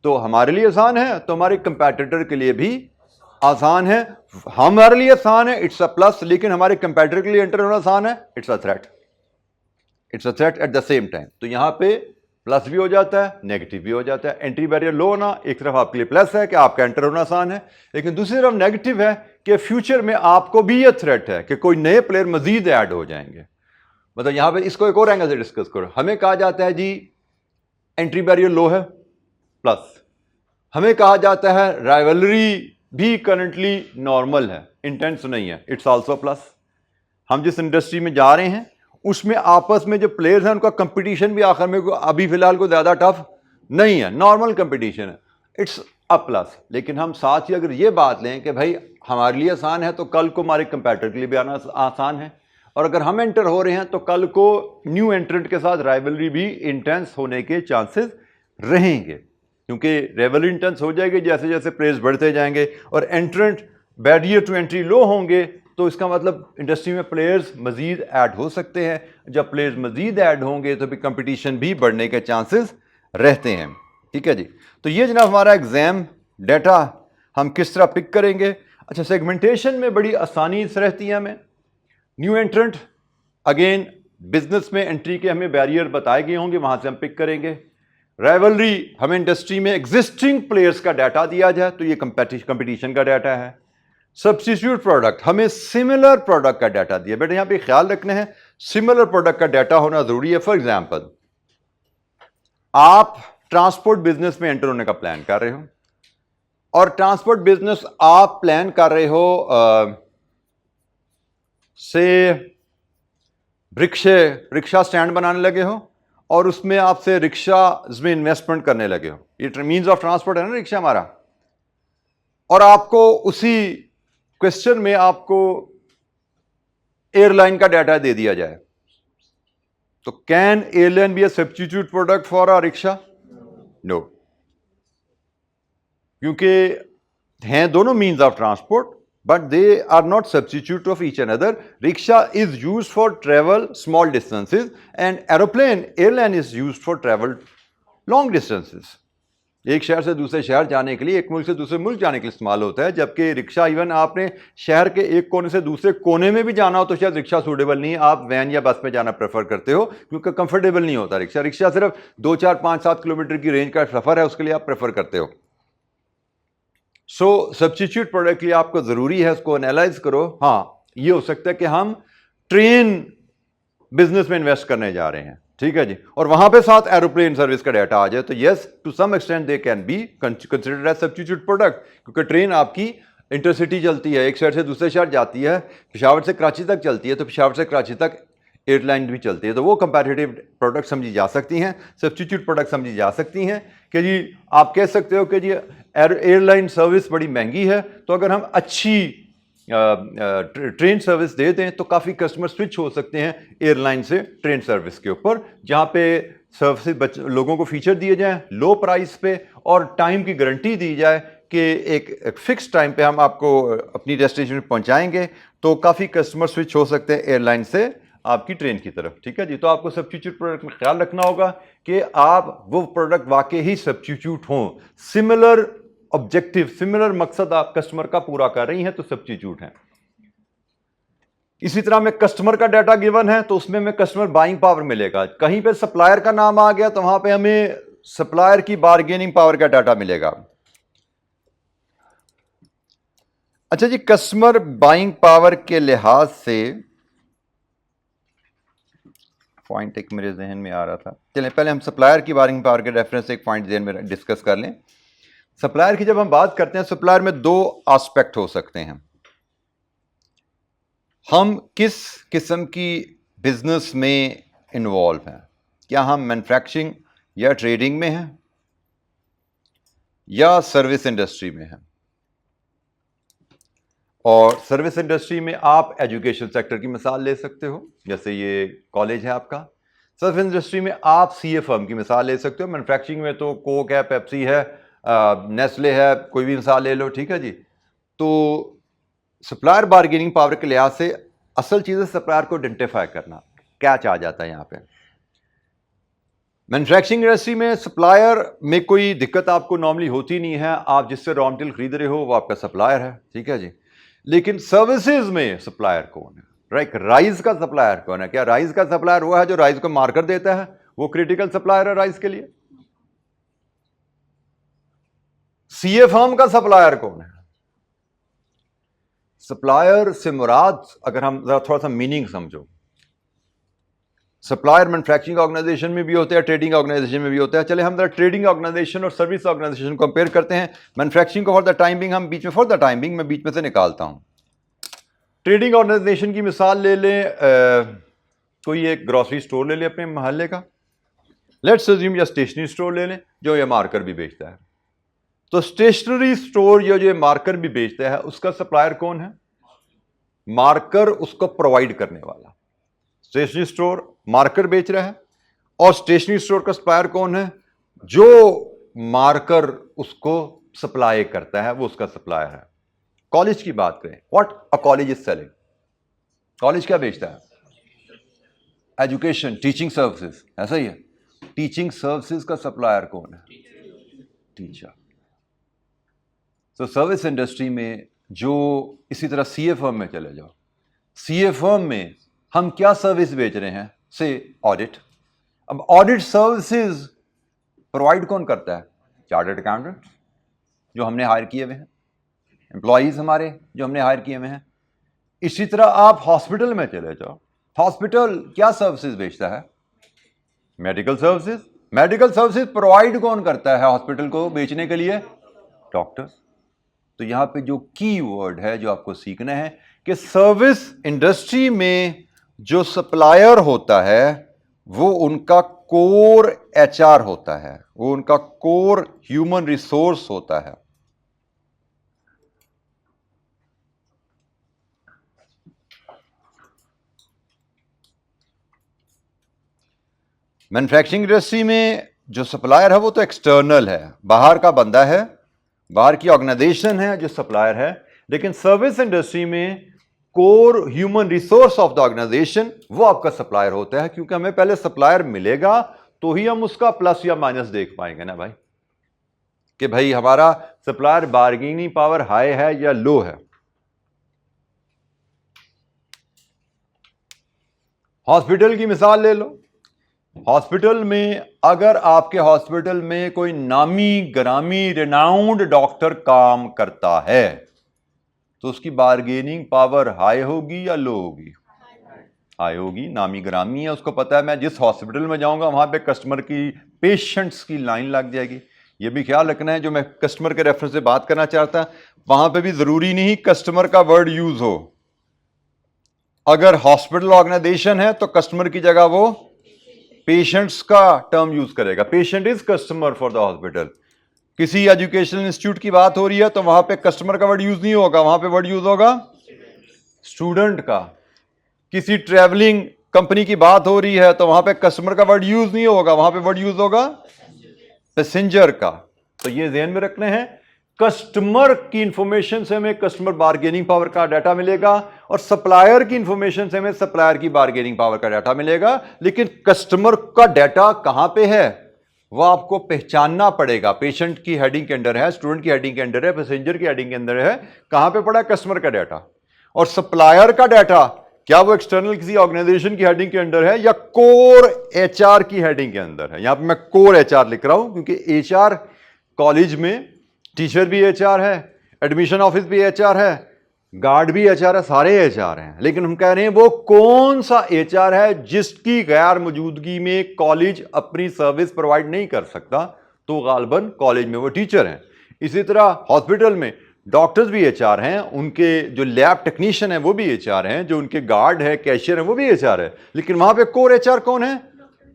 तो हमारे लिए आसान है तो हमारे कंपैटिटर के लिए भी आसान है। हमारे लिए आसान है, इट्स अ प्लस, लेकिन हमारे कंपैटिटर के लिए एंटर होना आसान है, it's a threat. It's a threat at the same time. तो यहां पे प्लस भी हो जाता है, नेगेटिव भी हो जाता है। एंट्री बैरियर लो होना एक तरफ आपके लिए प्लस है कि आपका एंटर होना आसान है, लेकिन दूसरी तरफ नेगेटिव है कि फ्यूचर में आपको भी यह थ्रेट है कि कोई नए प्लेयर मजीद ऐड हो जाएंगे। मतलब यहां पे इसको एक और एंगल से डिस्कस करो। हमें कहा जाता है जी एंट्री बैरियर लो है, प्लस। हमें कहा जाता है राइवलरी भी करंटली नॉर्मल है, इंटेंस नहीं है, इट्स ऑल्सो प्लस। हम जिस इंडस्ट्री में जा रहे हैं उसमें आपस में जो प्लेयर्स हैं उनका कंपटीशन भी आखिर में अभी फिलहाल को ज़्यादा टफ नहीं है, नॉर्मल कंपटीशन है, इट्स अ प्लस। लेकिन हम साथ ही अगर ये बात लें कि भाई हमारे लिए आसान है तो कल को हमारे कंपैटिटर के लिए भी आना आसान है, और अगर हम एंटर हो रहे हैं तो कल को न्यू एंट्रेंट के साथ राइवलरी भी इंटेंस होने के चांसेस रहेंगे, क्योंकि राइवलरी इंटेंस हो जाएगी जैसे जैसे प्लेयर्स बढ़ते जाएंगे और एंट्रेंट बैरियर टू एंट्री लो होंगे, तो इसका मतलब इंडस्ट्री में प्लेयर्स मजीद ऐड हो सकते हैं। जब प्लेयर्स मजीद ऐड होंगे तो भी कंपटीशन भी बढ़ने के चांसेस रहते हैं। ठीक है जी, तो ये जनाब हमारा एग्जाम डाटा हम किस तरह पिक करेंगे। अच्छा, सेगमेंटेशन में बड़ी आसानी से रहती है हमें। न्यू एंट्रेंट, अगेन बिजनेस में एंट्री के हमें बैरियर बताए गए होंगे, वहां से हम पिक करेंगे। राइवलरी, हमें इंडस्ट्री में एग्जिस्टिंग प्लेयर्स का डाटा दिया जाए तो ये कंपटीशन का डाटा है। सब्स्टिट्यूट प्रोडक्ट, हमें सिमिलर प्रोडक्ट का डाटा दिया। बेटा यहां पे ख्याल रखना है, सिमिलर प्रोडक्ट का डाटा होना जरूरी है। फॉर एग्जांपल, आप ट्रांसपोर्ट बिजनेस में एंटर होने का प्लान कर रहे हो और ट्रांसपोर्ट बिजनेस आप प्लान कर रहे हो से रिक्शा स्टैंड बनाने लगे हो और उसमें आपसे रिक्शा में इन्वेस्टमेंट करने लगे हो। ये मीन्स ऑफ ट्रांसपोर्ट है ना रिक्शा हमारा, और आपको उसी क्वेश्चन में आपको एयरलाइन का डाटा दे दिया जाए, तो can airline be a substitute product for a rickshaw? No, क्योंकि हैं दोनों means of transport but they are not substitute of each other. Rickshaw is used for travel small distances and airline is used for travel long distances. एक शहर से दूसरे शहर जाने के लिए, एक मुल्क से दूसरे मुल्क जाने के लिए इस्तेमाल होता है, जबकि रिक्शा इवन आपने शहर के एक कोने से दूसरे कोने में भी जाना हो तो शायद रिक्शा सूटेबल नहीं है, आप वैन या बस में जाना प्रेफर करते हो क्योंकि कंफर्टेबल नहीं होता रिक्शा सिर्फ 2, 4, 5, 7 किलोमीटर की रेंज का सफर है, उसके लिए आप प्रेफर करते हो। सो सब्स्टिट्यूट प्रोडक्ट के लिए आपको जरूरी है उसको एनालाइज करो। हाँ, ये हो सकता है कि हम ट्रेन बिजनेस में इन्वेस्ट करने जा रहे हैं, ठीक है जी, और वहां पे साथ एरोप्लेन सर्विस का डाटा आ जाए तो yes, to some extent they can be considered as substitute product, क्योंकि ट्रेन आपकी इंटरसिटी चलती है, एक शहर से दूसरे शहर जाती है, पेशावर से कराची तक चलती है, तो पेशावर से कराची तक एयरलाइन भी चलती है, तो वो कंपैरेटिव प्रोडक्ट समझी जा सकती हैं, सब्स्टिट्यूट प्रोडक्ट समझी जा सकती हैं कि जी आप कह सकते हो कि जी एयरलाइन सर्विस बड़ी महंगी है, तो अगर हम अच्छी ट्रेन सर्विस दे दें तो काफ़ी कस्टमर स्विच हो सकते हैं एयरलाइन से ट्रेन सर्विस के ऊपर, जहाँ पे सर्विस लोगों को फीचर दिए जाएं लो प्राइस पे और टाइम की गारंटी दी जाए कि एक फिक्स टाइम पे हम आपको अपनी डेस्टिनेशन पहुंचाएंगे, तो काफ़ी कस्टमर स्विच हो सकते हैं एयरलाइन से आपकी ट्रेन की तरफ। ठीक है जी, तो आपको सब्स्टिट्यूट प्रोडक्ट में ख्याल रखना होगा कि आप वो प्रोडक्ट वाकई ही सब्स्टिट्यूट हों, सिमिलर ऑब्जेक्टिव, सिमिलर मकसद आप कस्टमर का पूरा कर रही हैं तो सब्स्टिट्यूट हैं। इसी तरह में कस्टमर का डाटा गिवन है तो उसमें हमें कस्टमर बाइंग पावर मिलेगा। कहीं पे सप्लायर का नाम आ गया तो वहां पे हमें सप्लायर की बार्गेनिंग पावर का डाटा मिलेगा। अच्छा जी, कस्टमर बाइंग पावर के लिहाज से पॉइंट एक मेरे जहन में आ रहा था, चलें पहले हम सप्लायर की बाइंग पावर के रेफरेंस से एक पॉइंट जहन में डिस्कस कर लें। सप्लायर की जब हम बात करते हैं, सप्लायर में दो एस्पेक्ट हो सकते हैं। हम किस किस्म की बिजनेस में इन्वॉल्व हैं, क्या हम मैन्युफैक्चरिंग या ट्रेडिंग में हैं या सर्विस इंडस्ट्री में हैं। और सर्विस इंडस्ट्री में आप एजुकेशन सेक्टर की मिसाल ले सकते हो, जैसे ये कॉलेज है आपका। सर्विस इंडस्ट्री में आप सीए फर्म की मिसाल ले सकते हो। मैन्युफैक्चरिंग में तो कोक है, पेप्सी है, नेस्ले है, कोई भी मिसाल ले लो। ठीक है जी, तो सप्लायर बार्गेनिंग पावर के लिहाज से असल चीज़ है सप्लायर को आइडेंटिफाई करना, कैच आ जाता है यहाँ पे। मैन्युफैक्चरिंग इंडस्ट्री में सप्लायर में कोई दिक्कत आपको नॉर्मली होती नहीं है, आप जिससे रॉ मटेरियल खरीद रहे हो वो आपका सप्लायर है। ठीक है जी, लेकिन सर्विसेज में सप्लायर कौन है, राइस का सप्लायर कौन है? क्या राइस का सप्लायर वो है जो राइस को मार्कर देता है, वो क्रिटिकल सप्लायर है राइस के लिए? सीए फर्म का सप्लायर कौन है? सप्लायर से मुराद, अगर हम जरा थोड़ा सा मीनिंग समझो, सप्लायर मैन्युफैक्चरिंग ऑर्गेनाइजेशन में भी होते हैं, ट्रेडिंग ऑर्गेनाइजेशन में भी होता है। चले हम जरा ट्रेडिंग ऑर्गेनाइजेशन और सर्विस ऑर्गेनाइजेशन कंपेयर करते हैं। मैन्युफैक्चरिंग को फॉर द टाइम बिंग हम बीच में, फॉर द टाइम बिंग मैं बीच में से निकालता हूं। ट्रेडिंग ऑर्गेनाइजेशन की मिसाल ले लें, कोई एक ग्रॉसरी स्टोर ले लें अपने मोहल्ले का, लेट्स अज्यूम, या स्टेशनरी स्टोर ले लें जो ये मार्कर भी बेचता है। तो स्टेशनरी स्टोर जो ये मार्कर भी बेचता है उसका सप्लायर कौन है? मार्कर उसको प्रोवाइड करने वाला। स्टेशनरी स्टोर मार्कर बेच रहा है और स्टेशनरी स्टोर का सप्लायर कौन है? जो मार्कर उसको सप्लाई करता है वो उसका सप्लायर है। कॉलेज की बात करें, what a college is selling, college क्या बेचता है? एजुकेशन, टीचिंग सर्विसेज, ऐसा ही है। टीचिंग सर्विसेज का सप्लायर कौन है? टीचर। तो सर्विस इंडस्ट्री में जो, इसी तरह सीए फर्म में चले जाओ, सीए फर्म में हम क्या सर्विस बेच रहे हैं? से ऑडिट। अब ऑडिट सर्विसेज प्रोवाइड कौन करता है? चार्टर्ड अकाउंटेंट जो हमने हायर किए हुए हैं, एम्प्लॉइज हमारे जो हमने हायर किए हुए हैं। इसी तरह आप हॉस्पिटल में चले जाओ, हॉस्पिटल क्या सर्विसेज बेचता है? Medical services. Medical services provide कौन करता है हॉस्पिटल को बेचने के लिए? डॉक्टर्स। तो यहां पे जो की वर्ड है जो आपको सीखना है कि सर्विस इंडस्ट्री में जो सप्लायर होता है वो उनका कोर एचआर होता है, वो उनका कोर ह्यूमन रिसोर्स होता है। मैन्युफैक्चरिंग इंडस्ट्री में जो सप्लायर है वो तो एक्सटर्नल है, बाहर का बंदा है, बाहर की ऑर्गेनाइजेशन है जो सप्लायर है। लेकिन सर्विस इंडस्ट्री में core human resource of the organisation वो आपका सप्लायर होता है, क्योंकि हमें पहले सप्लायर मिलेगा तो ही हम उसका प्लस या माइनस देख पाएंगे ना भाई, कि भाई हमारा सप्लायर बार्गेनिंग पावर हाई है या लो है। हॉस्पिटल की मिसाल ले लो, हॉस्पिटल में अगर आपके हॉस्पिटल में कोई नामी ग्रामी रिनाउंड डॉक्टर काम करता है तो उसकी बार्गेनिंग पावर हाई होगी या लो होगी? हाई होगी। नामी ग्रामी है, उसको पता है मैं जिस हॉस्पिटल में जाऊंगा वहां पे कस्टमर की, पेशेंट्स की लाइन लग जाएगी। ये भी ख्याल रखना है, जो मैं कस्टमर के रेफरेंस से बात करना चाहता वहां पे भी जरूरी नहीं कस्टमर का वर्ड यूज हो। अगर हॉस्पिटल ऑर्गेनाइजेशन है तो कस्टमर की जगह वो पेशेंट्स का टर्म यूज करेगा, patient is customer for the hospital. किसी एजुकेशनल इंस्टीट्यूट की बात हो रही है तो वहां पे कस्टमर का वर्ड यूज नहीं होगा, वहां पे वर्ड यूज होगा स्टूडेंट का। किसी ट्रेवलिंग कंपनी की बात हो रही है तो वहां पे कस्टमर का वर्ड यूज नहीं होगा, वहां पे वर्ड यूज होगा पैसेंजर का। तो ये ध्यान में रखने हैं, कस्टमर की इंफॉर्मेशन से हमें कस्टमर बार्गेनिंग पावर का डाटा मिलेगा और सप्लायर की इंफॉर्मेशन से हमें सप्लायर की बार्गेनिंग पावर का डाटा मिलेगा। लेकिन कस्टमर का डाटा कहां पे है वो आपको पहचानना पड़ेगा। पेशेंट की हेडिंग के अंदर है, स्टूडेंट की हेडिंग के अंदर है, पैसेंजर की हेडिंग के अंदर है, कहां पे पड़ा है कस्टमर का डाटा। और सप्लायर का डाटा क्या वो एक्सटर्नल किसी ऑर्गेनाइजेशन की हेडिंग के अंदर है या कोर एचआर की हेडिंग के अंदर है। यहां पे मैं कोर एचआर लिख रहा हूं क्योंकि एचआर कॉलेज में टीचर भी एचआर है, एडमिशन ऑफिस भी एचआर है, गार्ड भी एचआर है, सारे एचआर हैं। लेकिन हम कह रहे हैं वो कौन सा एचआर है जिसकी गैर मौजूदगी में कॉलेज अपनी सर्विस प्रोवाइड नहीं कर सकता, तो गालबन कॉलेज में वो टीचर हैं। इसी तरह हॉस्पिटल में डॉक्टर्स भी एचआर हैं, उनके जो लैब टेक्नीशियन है वो भी एचआर हैं, जो उनके गार्ड है, कैशियर है, वो भी एचआर है। लेकिन वहां पे कोर एचआर कौन है?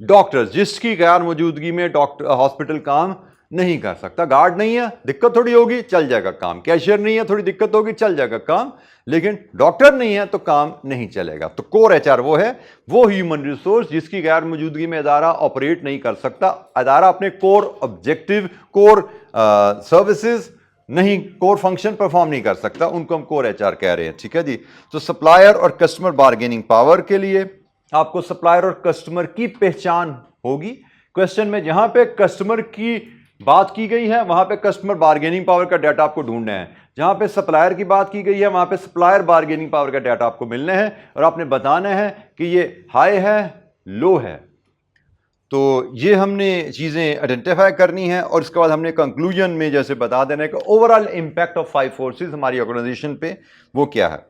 डॉक्टर्स, जिसकी गैर मौजूदगी में डॉक्टर हॉस्पिटल काम नहीं कर सकता। गार्ड नहीं है, दिक्कत थोड़ी होगी, चल जाएगा काम। कैशियर नहीं है, थोड़ी दिक्कत होगी, चल जाएगा काम। लेकिन डॉक्टर नहीं है तो काम नहीं चलेगा। तो कोर एचआर वो है, वो ह्यूमन रिसोर्स जिसकी गैर मौजूदगी में अदारा ऑपरेट नहीं कर सकता। अदारा अपने कोर ऑब्जेक्टिव, कोर सर्विसेज नहीं, कोर फंक्शन परफॉर्म नहीं कर सकता, उनको हम कोर एचआर कह रहे हैं। ठीक है जी। तो सप्लायर और कस्टमर बार्गेनिंग पावर के लिए आपको सप्लायर और कस्टमर की पहचान होगी। क्वेश्चन में जहां पे कस्टमर की बात की गई है वहां पे कस्टमर बार्गेनिंग पावर का डाटा आपको ढूंढना है। जहां पे सप्लायर की बात की गई है वहां पे सप्लायर बार्गेनिंग पावर का डाटा आपको मिलना है और आपने बताना है कि ये हाई है, लो है। तो ये हमने चीज़ें आइडेंटिफाई करनी है और इसके बाद हमने कंक्लूजन में जैसे बता देना है कि ओवरऑल इंपैक्ट ऑफ 5 फोर्सेस हमारी ऑर्गेनाइजेशन पे वो क्या है।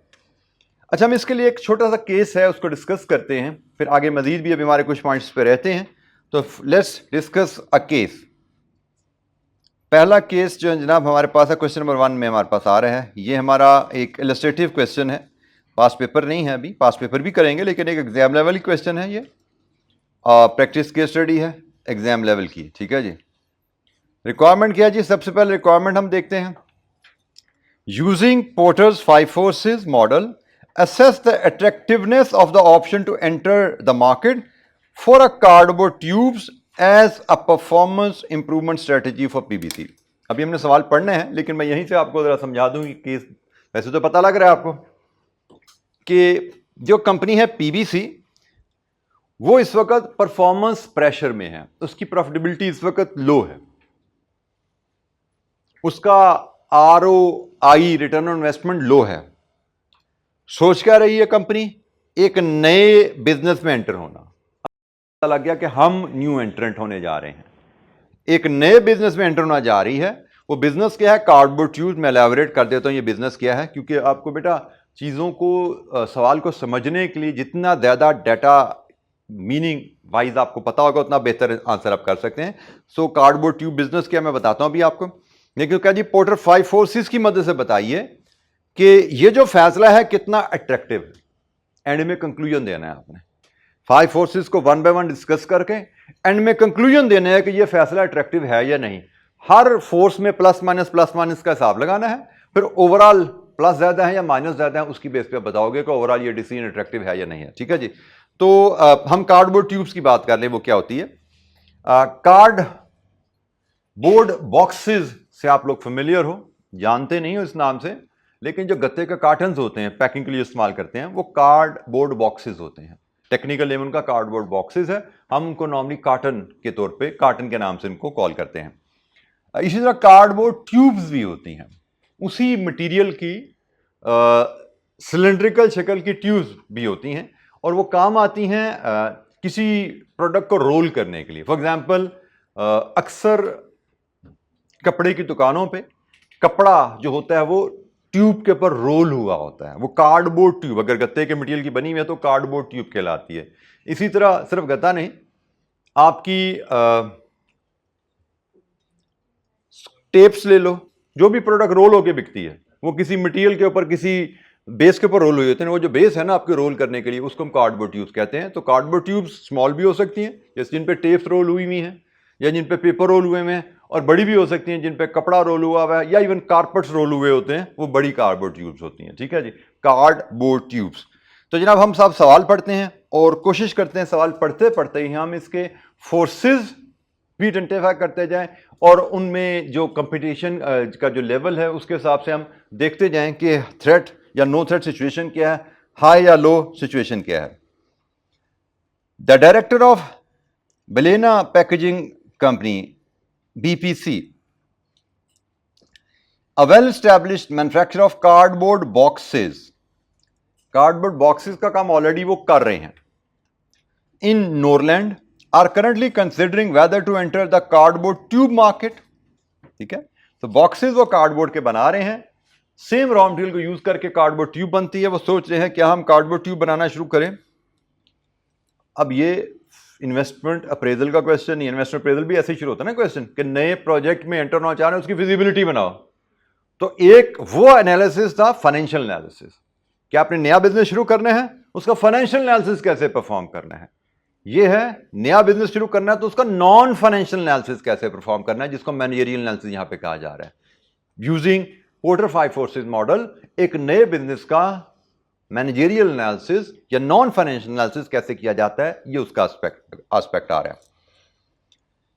अच्छा, हम इसके लिए एक छोटा सा केस है उसको डिस्कस करते हैं, फिर आगे मजीद भी अभी हमारे कुछ पॉइंट्स पे रहते हैं। तो लेट्स डिस्कस अ केस। पहला केस जो है जनाब हमारे पास है, क्वेश्चन नंबर 1 में हमारे पास आ रहा है। ये हमारा एक इलस्ट्रेटिव क्वेश्चन है, पास पेपर नहीं है, अभी पास पेपर भी करेंगे लेकिन एक एग्जाम लेवल की क्वेश्चन है। ये प्रैक्टिस केस स्टडी है एग्जाम लेवल की। ठीक है जी। रिक्वायरमेंट क्या है जी? सबसे पहले रिक्वायरमेंट हम देखते हैं। Using porters 5 forces model, assess the attractiveness of the option to enter the market for a cardboard tubes as a performance improvement strategy for PVC। अभी हमने सवाल पढ़ने हैं लेकिन मैं यहीं से आपको जरा समझा दूं कि केस वैसे तो पता लग रहा है आपको कि जो कंपनी है PVC वो इस वक्त परफॉर्मेंस प्रेशर में है, उसकी प्रॉफिटेबिलिटी इस वक्त लो है, उसका ROI रिटर्न ऑन इन्वेस्टमेंट लो है। सोच क्या रही है कंपनी? एक नए बिजनेस में एंटर होना। पता लग गया कि हम न्यू एंट्रेंट होने जा रहे हैं, एक नए बिजनेस में एंटर होना जा रही है। वो बिजनेस क्या है? Cardboard tube. मैं एलैबोरेट कर देता हूं ये बिजनेस क्या है, क्योंकि आपको बेटा चीज़ों को सवाल को समझने के लिए जितना ज़्यादा डाटा मीनिंग वाइज आपको पता होगा उतना बेहतर आंसर आप कर सकते हैं। सो कार्डबोर्ड ट्यूब बिजनेस क्या मैं बताता हूं अभी आपको। लेकिन क्या जी, पोर्टर 5 फोर्सेस की मदद से बताइए कि ये जो फैसला है कितना अट्रैक्टिव है। एंड में कंक्लूजन देना है आपने। 5 फोर्सेस को 1 बाय 1 डिस्कस करके एंड में कंक्लूजन देना है कि ये फैसला अट्रैक्टिव है या नहीं। हर फोर्स में प्लस माइनस का हिसाब लगाना है, फिर ओवरऑल प्लस ज्यादा है या माइनस ज्यादा है उसकी बेस पे बताओगे कि ओवरऑल ये डिसीजन अट्रैक्टिव है या नहीं है। ठीक है जी। तो हम कार्डबोर्ड ट्यूब्स की बात कर लें, वो क्या होती है। कार्ड बोर्ड बॉक्सेस से आप लोग फेमिलियर हो, जानते नहीं हो इस नाम से, लेकिन जो गत्ते के कार्टन्स होते हैं पैकिंग के लिए इस्तेमाल करते हैं वो कार्डबोर्ड बॉक्सेस होते हैं। टेक्निकल नेम उनका कार्डबोर्ड बॉक्सेस है। हम उनको नॉर्मली कार्टन के तौर पे, कार्टन के नाम से इनको कॉल करते हैं। इसी तरह कार्डबोर्ड ट्यूब्स भी होती हैं, उसी मटेरियल की सिलेंड्रिकल शक्ल की ट्यूब्स भी होती हैं और वो काम आती हैं किसी प्रोडक्ट को रोल करने के लिए। फॉर एग्जांपल अक्सर कपड़े की दुकानों पे कपड़ा जो होता है वो ट्यूब के ऊपर रोल हुआ होता है, वो कार्डबोर्ड ट्यूब। अगर गत्ते के मटेरियल की बनी हुई है तो कार्डबोर्ड ट्यूब कहलाती है। इसी तरह सिर्फ गत्ता नहीं, आपकी टेप्स ले लो, जो भी प्रोडक्ट रोल होके बिकती है वो किसी मटेरियल के ऊपर, किसी बेस के ऊपर रोल हुए होते हैं, वो जो बेस है ना आपके रोल करने के लिए, उसको हम कार्डबोर्ड ट्यूब्स कहते हैं। तो कार्डबोर्ड ट्यूब्स स्मॉल भी हो सकती हैं, जैसे जिन पे टेप्स रोल हुई हुई हैं, या जिन पे पेपर रोल हुए हैं, और बड़ी भी हो सकती हैं जिन पे कपड़ा रोल हुआ हुआ है, या इवन कारपेट्स रोल हुए होते हैं, वो बड़ी कार्डबोर्ड ट्यूब्स होती हैं। ठीक है जी, कार्डबोर्ड ट्यूब्स। तो जनाब हम सब सवाल पढ़ते हैं और कोशिश करते हैं सवाल पढ़ते पढ़ते ही हम इसके फोर्सेस भी आइडेंटिफाई करते जाएं, और उनमें जो कंपटीशन का जो लेवल है उसके हिसाब से हम देखते जाएं कि थ्रेट या नो थ्रेट सिचुएशन क्या है, हाई या लो सिचुएशन क्या है। The director of Belena packaging company BPC, a well-established manufacturer of cardboard boxes, cardboard boxes का काम ऑलरेडी वो कर रहे हैं, in Norland are currently considering whether to enter the cardboard tube market. ठीक है, तो बॉक्सेस वो कार्डबोर्ड के बना रहे हैं, सेम रॉ मटेरियल को यूज करके कार्डबोर्ड ट्यूब बनती है। वो सोच रहे हैं क्या हम कार्डबोर्ड ट्यूब बनाना शुरू करें। अब ये इन्वेस्टमेंट अप्रेजल का क्वेश्चन नहीं है, इन्वेस्टमेंट अप्रेजल भी ऐसे ही शुरू होता है ना क्वेश्चन, कि नए प्रोजेक्ट में एंटर होना चाह रहे हैं, उसकी फिजिबिलिटी बनाओ। तो एक वो एनालिसिस था फाइनेंशियल एनालिसिस, कि आपने नया बिजनेस शुरू करना है, उसका फाइनेंशियल एनालिसिस कैसे परफॉर्म करना है। ये है नया बिजनेस शुरू करना है तो उसका नॉन फाइनेंशियल एनालिसिस कैसे परफॉर्म करना है, जिसको मैनेजरियल एनालिसिस यहां पे कहा जा रहा है। यूजिंग पोर्टर 5 फोर्सेस मॉडल एक नए बिजनेस का मैनेजरियल एनालिसिस या नॉन फाइनेंशियल एनालिसिस कैसे किया जाता है, ये उसका एस्पेक्ट आ रहा है।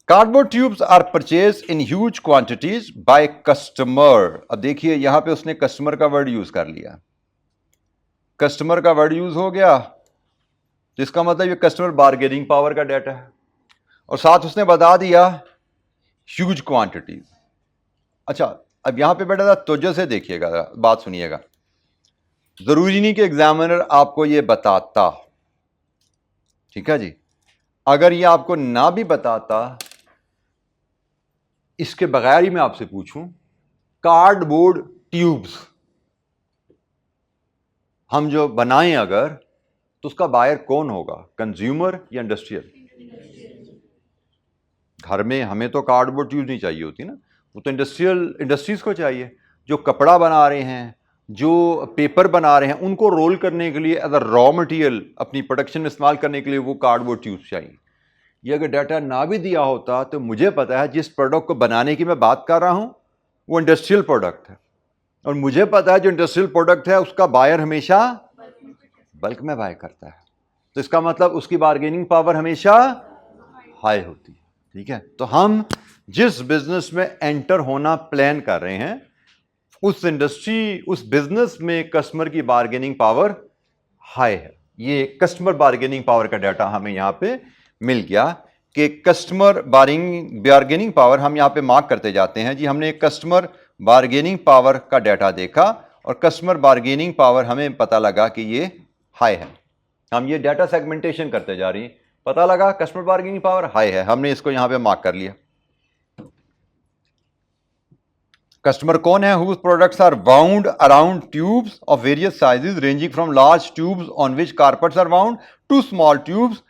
Cardboard tubes are purchase in huge quantities by customer. अब देखिए यहां पे उसने कस्टमर का वर्ड यूज कर लिया, कस्टमर का वर्ड यूज हो गया, तो इसका मतलब ये कस्टमर बार्गेनिंग पावर का डाटा है, और साथ उसने बता दिया ह्यूज क्वांटिटीज। अच्छा, अब यहां पे बेटा तवज्जो से देखिएगा, बात सुनिएगा। जरूरी नहीं कि एग्जामिनर आपको ये बताता, ठीक है जी, अगर ये आपको ना भी बताता, इसके बगैर ही मैं आपसे पूछूं, कार्डबोर्ड ट्यूब्स हम जो बनाएं अगर, तो उसका बायर कौन होगा, कंज्यूमर या इंडस्ट्रियल? घर में हमें तो कार्डबोर्ड ट्यूब नहीं चाहिए होती ना, वो तो इंडस्ट्रीज को चाहिए, जो कपड़ा बना रहे हैं, जो पेपर बना रहे हैं, उनको रोल करने के लिए एज अ रॉ मटेरियल अपनी प्रोडक्शन में इस्तेमाल करने के लिए वो कार्डबोर्ड ट्यूब्स चाहिए। ये अगर डाटा ना भी दिया होता तो मुझे पता है जिस प्रोडक्ट को बनाने की मैं बात कर रहा हूं वो इंडस्ट्रियल प्रोडक्ट है, और मुझे पता है जो इंडस्ट्रियल प्रोडक्ट है उसका बायर हमेशा बल्क में बाय करता है, तो इसका मतलब उसकी बार्गेनिंग पावर हमेशा हाई होती है। ठीक है, तो हम जिस बिजनेस में एंटर होना प्लान कर रहे हैं, उस इंडस्ट्री, उस बिजनेस में कस्टमर की बार्गेनिंग पावर हाई है। ये कस्टमर बार्गेनिंग पावर का डाटा हमें यहां पे मिल गया कि कस्टमर बार्गेनिंग पावर हम यहां पे मार्क करते जाते हैं जी। हमने कस्टमर बार्गेनिंग पावर का डाटा देखा और कस्टमर बार्गेनिंग पावर हमें पता लगा कि ये हाई है। हम ये डाटा सेगमेंटेशन करते जा रही हैं, पता लगा कस्टमर बार्गेनिंग पावर हाई है, हमने इसको यहां पे मार्क कर लिया। कस्टमर कौन है? whose products are wound around tubes of various sizes ranging from large tubes on which carpets are wound to small tubes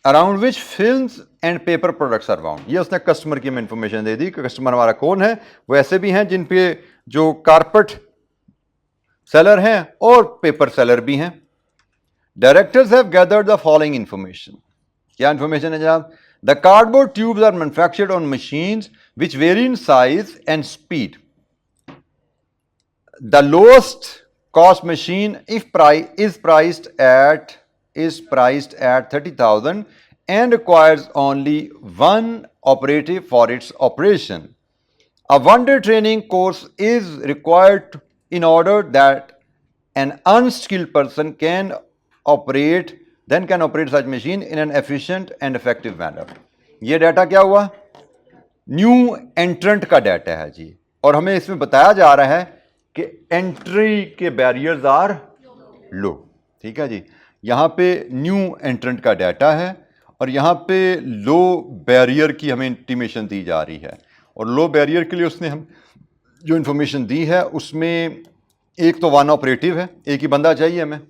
around which films and paper products are wound। ये उसने customer की हमें information दे दी कि customer हमारा कौन है। वो ऐसे भी हैं जिन पे जो कारपेट सेलर हैं और पेपर सेलर भी हैं। Directors have gathered the following information. क्या इंफॉर्मेशन है जनाब? The cardboard tubes are manufactured on machines which vary in size and speed. The lowest cost machine is priced at 30,000 and requires only one operative for its operation. A one-day training course is required in order that an unskilled person can operate such machine in an efficient and effective manner। ये data क्या हुआ? New एंट्रेंट का data है जी, और हमें इसमें बताया जा रहा है कि एंट्री के बैरियर्स आर लो। ठीक है जी, यहां पे न्यू एंट्रेंट का डाटा है और यहां पे लो बैरियर की हमें इंटीमेशन दी जा रही है, और लो बैरियर के लिए उसने हम जो इंफॉर्मेशन दी है उसमें एक तो वन ऑपरेटिव है, एक ही बंदा चाहिए हमें,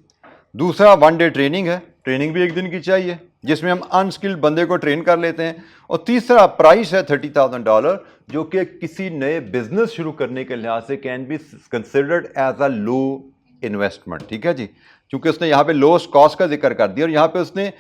दूसरा वन डे ट्रेनिंग है, ट्रेनिंग भी एक दिन की चाहिए जिसमें हम अनस्किल्ड बंदे को ट्रेन कर लेते हैं, और तीसरा प्राइस है $30,000 जो कि किसी नए बिजनेस शुरू करने के लिहाज से can be considered as a low investment, ठीक है जी, क्योंकि उसने यहाँ पे लोएस्ट कॉस्ट का जिक्र कर दिया और यहाँ पे उसने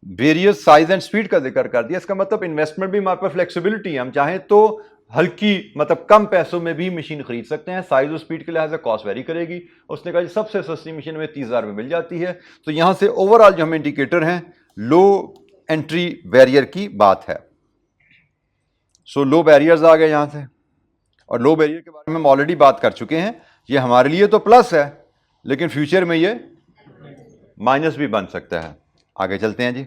वेरियस साइज एंड स्पीड का जिक्र कर दिया। इसका मतलब इन्वेस्टमेंट भी हमारे पास फ्लेक्सिबिलिटी है, हम चाहें तो हल्की मतलब कम पैसों में भी मशीन खरीद सकते हैं। साइज और स्पीड के लिहाज से कॉस्ट वेरी करेगी। उसने कहा सबसे सस्ती मशीन में 30,000 में मिल जाती है। तो यहां से ओवरऑल जो हमें इंडिकेटर हैं लो एंट्री बैरियर की बात है। सो लो बैरियर्स आ गए यहां से, और लो बैरियर के बारे में हम ऑलरेडी बात कर चुके हैं। ये हमारे लिए तो प्लस है, लेकिन फ्यूचर में ये माइनस भी बन सकता है। आगे चलते हैं जी।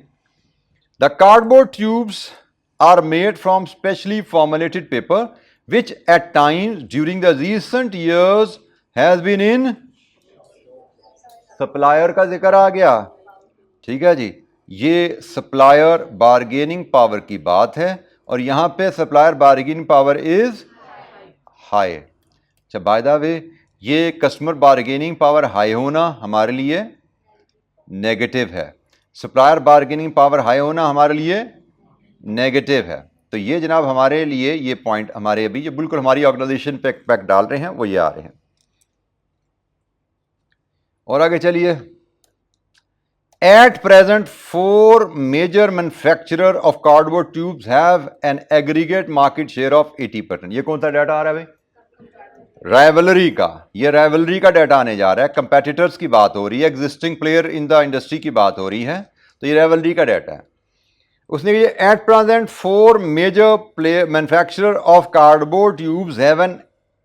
The cardboard tubes are made from specially formulated paper which at times during the recent years has been in supplier का जिक्र आ गया, ठीक है जी। ये सप्लायर बार्गेनिंग पावर की बात है और यहां पे supplier bargaining power is high. अच्छा, बाय द वे ये कस्टमर बार्गेनिंग पावर हाई होना हमारे लिए नेगेटिव है, सप्लायर बार्गेनिंग पावर हाई होना हमारे लिए नेगेटिव है। तो ये जनाब हमारे लिए ये पॉइंट हमारे अभी ये बिल्कुल हमारी ऑर्गेनाइजेशन पे इम्पैक्ट डाल रहे हैं, वो ये आ रहे हैं। और आगे चलिए। At present 4 major manufacturer of cardboard tubes have an aggregate market share of 80%। ये कौन सा डाटा आ रहा है भाई? राइवलरी का। ये राइवलरी का डाटा आने जा रहा है, कंपेटिटर्स की बात हो रही है, existing player in the industry की बात हो रही है। तो ये राइवलरी का डाटा है। उसने ये at present 4 major play manufacturer of cardboard tubes have an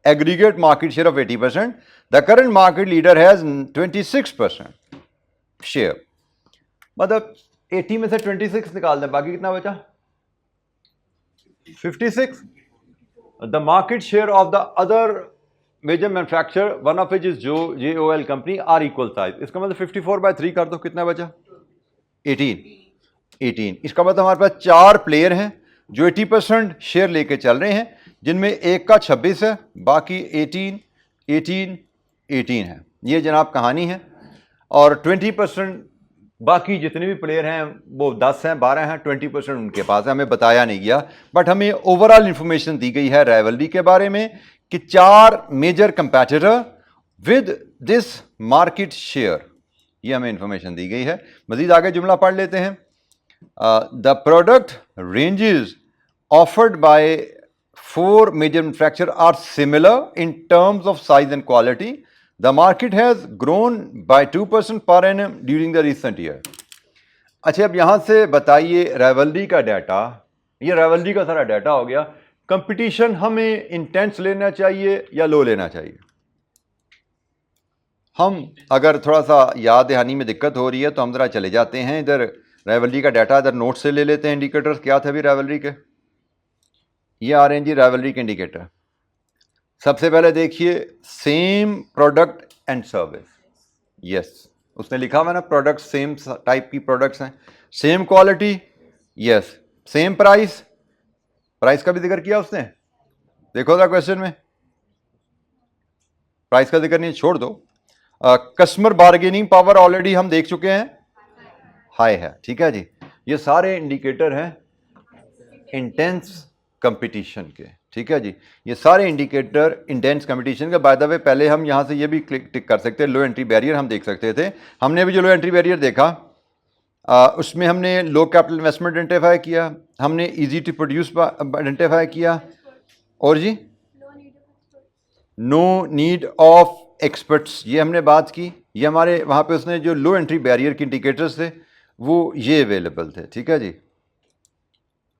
aggregate market share of 80%। The current market leader has 26% share. मतलब 80 में से 26 निकाल दें, बाकी कितना बचा? 56। The market share of the other major manufacturer one of which is JOL company are equal size. इसका मतलब 54/3 कर दो, कितना बचा? 18। इसका मतलब हमारे पास 4 प्लेयर हैं जो 80% शेयर लेके चल रहे हैं, जिनमें एक का 26 है, बाकी 18 है। ये जनाब कहानी है। और 20% बाकी जितने भी प्लेयर हैं वो 10 हैं, 12 हैं, 20% उनके पास है। हमें बताया नहीं गया, बट हमें ओवरऑल इंफॉर्मेशन दी गई है राइवलरी के बारे में कि 4 major competitor with this market share, ये हमें इंफॉर्मेशन दी गई है। मजीद आगे जुमला पढ़ लेते हैं। The product ranges offered by 4 major manufacturers are similar in terms of size and quality. The market has grown by 2% per annum during the recent year. अच्छा, अब यहां से बताइए राइवलरी का डाटा, ये राइवलरी का सारा डाटा हो गया। कंपटीशन हमें इंटेंस लेना चाहिए या लो लेना चाहिए? हम अगर थोड़ा सा याद दहानी में दिक्कत हो रही है तो हम जरा चले जाते हैं इधर राइवलरी का डाटा, इधर नोट से ले लेते हैं। इंडिकेटर्स क्या थे अभी राइवलरी के? ये आ रहे हैं जी राइवलरी के इंडिकेटर। सबसे पहले देखिए same product and service. Yes, उसने लिखा हुआ ना प्रोडक्ट सेम टाइप की प्रोडक्ट्स हैं, same quality, yes, same price. Price का भी जिक्र किया उसने, देखो जरा क्वेश्चन में प्राइस का जिक्र नहीं, छोड़ दो। कस्टमर बार्गेनिंग पावर ऑलरेडी हम देख चुके हैं, हाई है, ठीक है जी। ये सारे इंडिकेटर हैं इंटेंस कंपटीशन के, ठीक है जी। ये सारे इंडिकेटर इंटेंस कंपटीशन के। बाय द वे पहले हम यहां से ये भी टिक कर सकते हैं, लो एंट्री बैरियर हम देख सकते थे। हमने अभी जो लो एंट्री बैरियर देखा उसमें हमने लो कैपिटल इन्वेस्टमेंट आइडेंटिफाई किया, हमने इजी टू प्रोड्यूस आइडेंटिफाई किया, और जी नो नीड ऑफ एक्सपर्ट्स, ये हमने बात की। ये हमारे वहाँ पे उसने जो लो एंट्री बैरियर के इंडिकेटर्स थे वो ये अवेलेबल थे, ठीक है जी।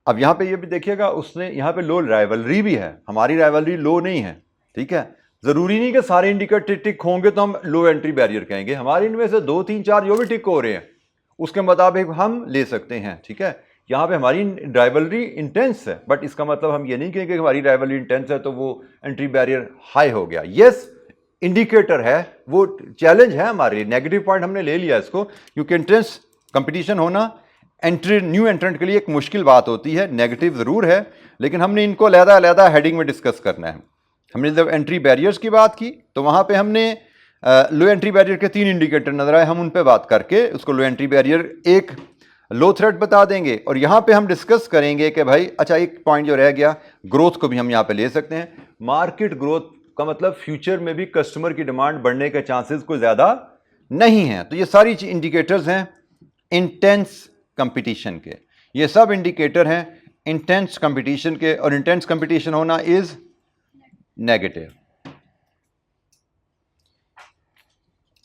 अब यहाँ पे ये भी देखिएगा उसने यहाँ पे लो राइवलरी भी है, हमारी राइवलरी लो नहीं है, ठीक है। ज़रूरी नहीं कि सारे इंडिकेटर टिक होंगे तो हम लो एंट्री बैरियर कहेंगे। हमारे इनमें से 2, 3, 4 जो भी टिक हो रहे हैं उसके मुताबिक हम ले सकते हैं, ठीक है। यहाँ पे हमारी राइवलरी इंटेंस है, बट इसका मतलब हम ये नहीं कहेंगे कि हमारी राइवलरी इंटेंस है तो वो एंट्री बैरियर हाई हो गया। यस, इंडिकेटर है, वो चैलेंज है हमारे, नेगेटिव पॉइंट हमने ले लिया इसको, क्योंकि इंटेंस कंपटीशन होना न्यू एंट्रेंट के लिए एक मुश्किल बात होती है। नेगेटिव ज़रूर है, लेकिन हमने इनको अलग-अलग हेडिंग में डिस्कस करना है। हमने जब एंट्री बैरियर्स की बात की तो वहाँ पे हमने लो एंट्री बैरियर के 3 इंडिकेटर नजर आए, हम उन पे बात करके उसको लो एंट्री बैरियर एक लो थ्रेड बता देंगे। और यहाँ पे हम डिस्कस करेंगे कि भाई अच्छा एक पॉइंट जो रह गया, ग्रोथ को भी हम यहाँ पे ले सकते हैं। मार्केट ग्रोथ का मतलब फ्यूचर में भी कस्टमर की डिमांड बढ़ने के चांसेस कोई ज़्यादा नहीं है। तो ये सारी इंडिकेटर्स हैं इंटेंस कंपटीशन के, ये सब इंडिकेटर हैं इंटेंस कंपटीशन के, और इंटेंस कंपटीशन होना is negative.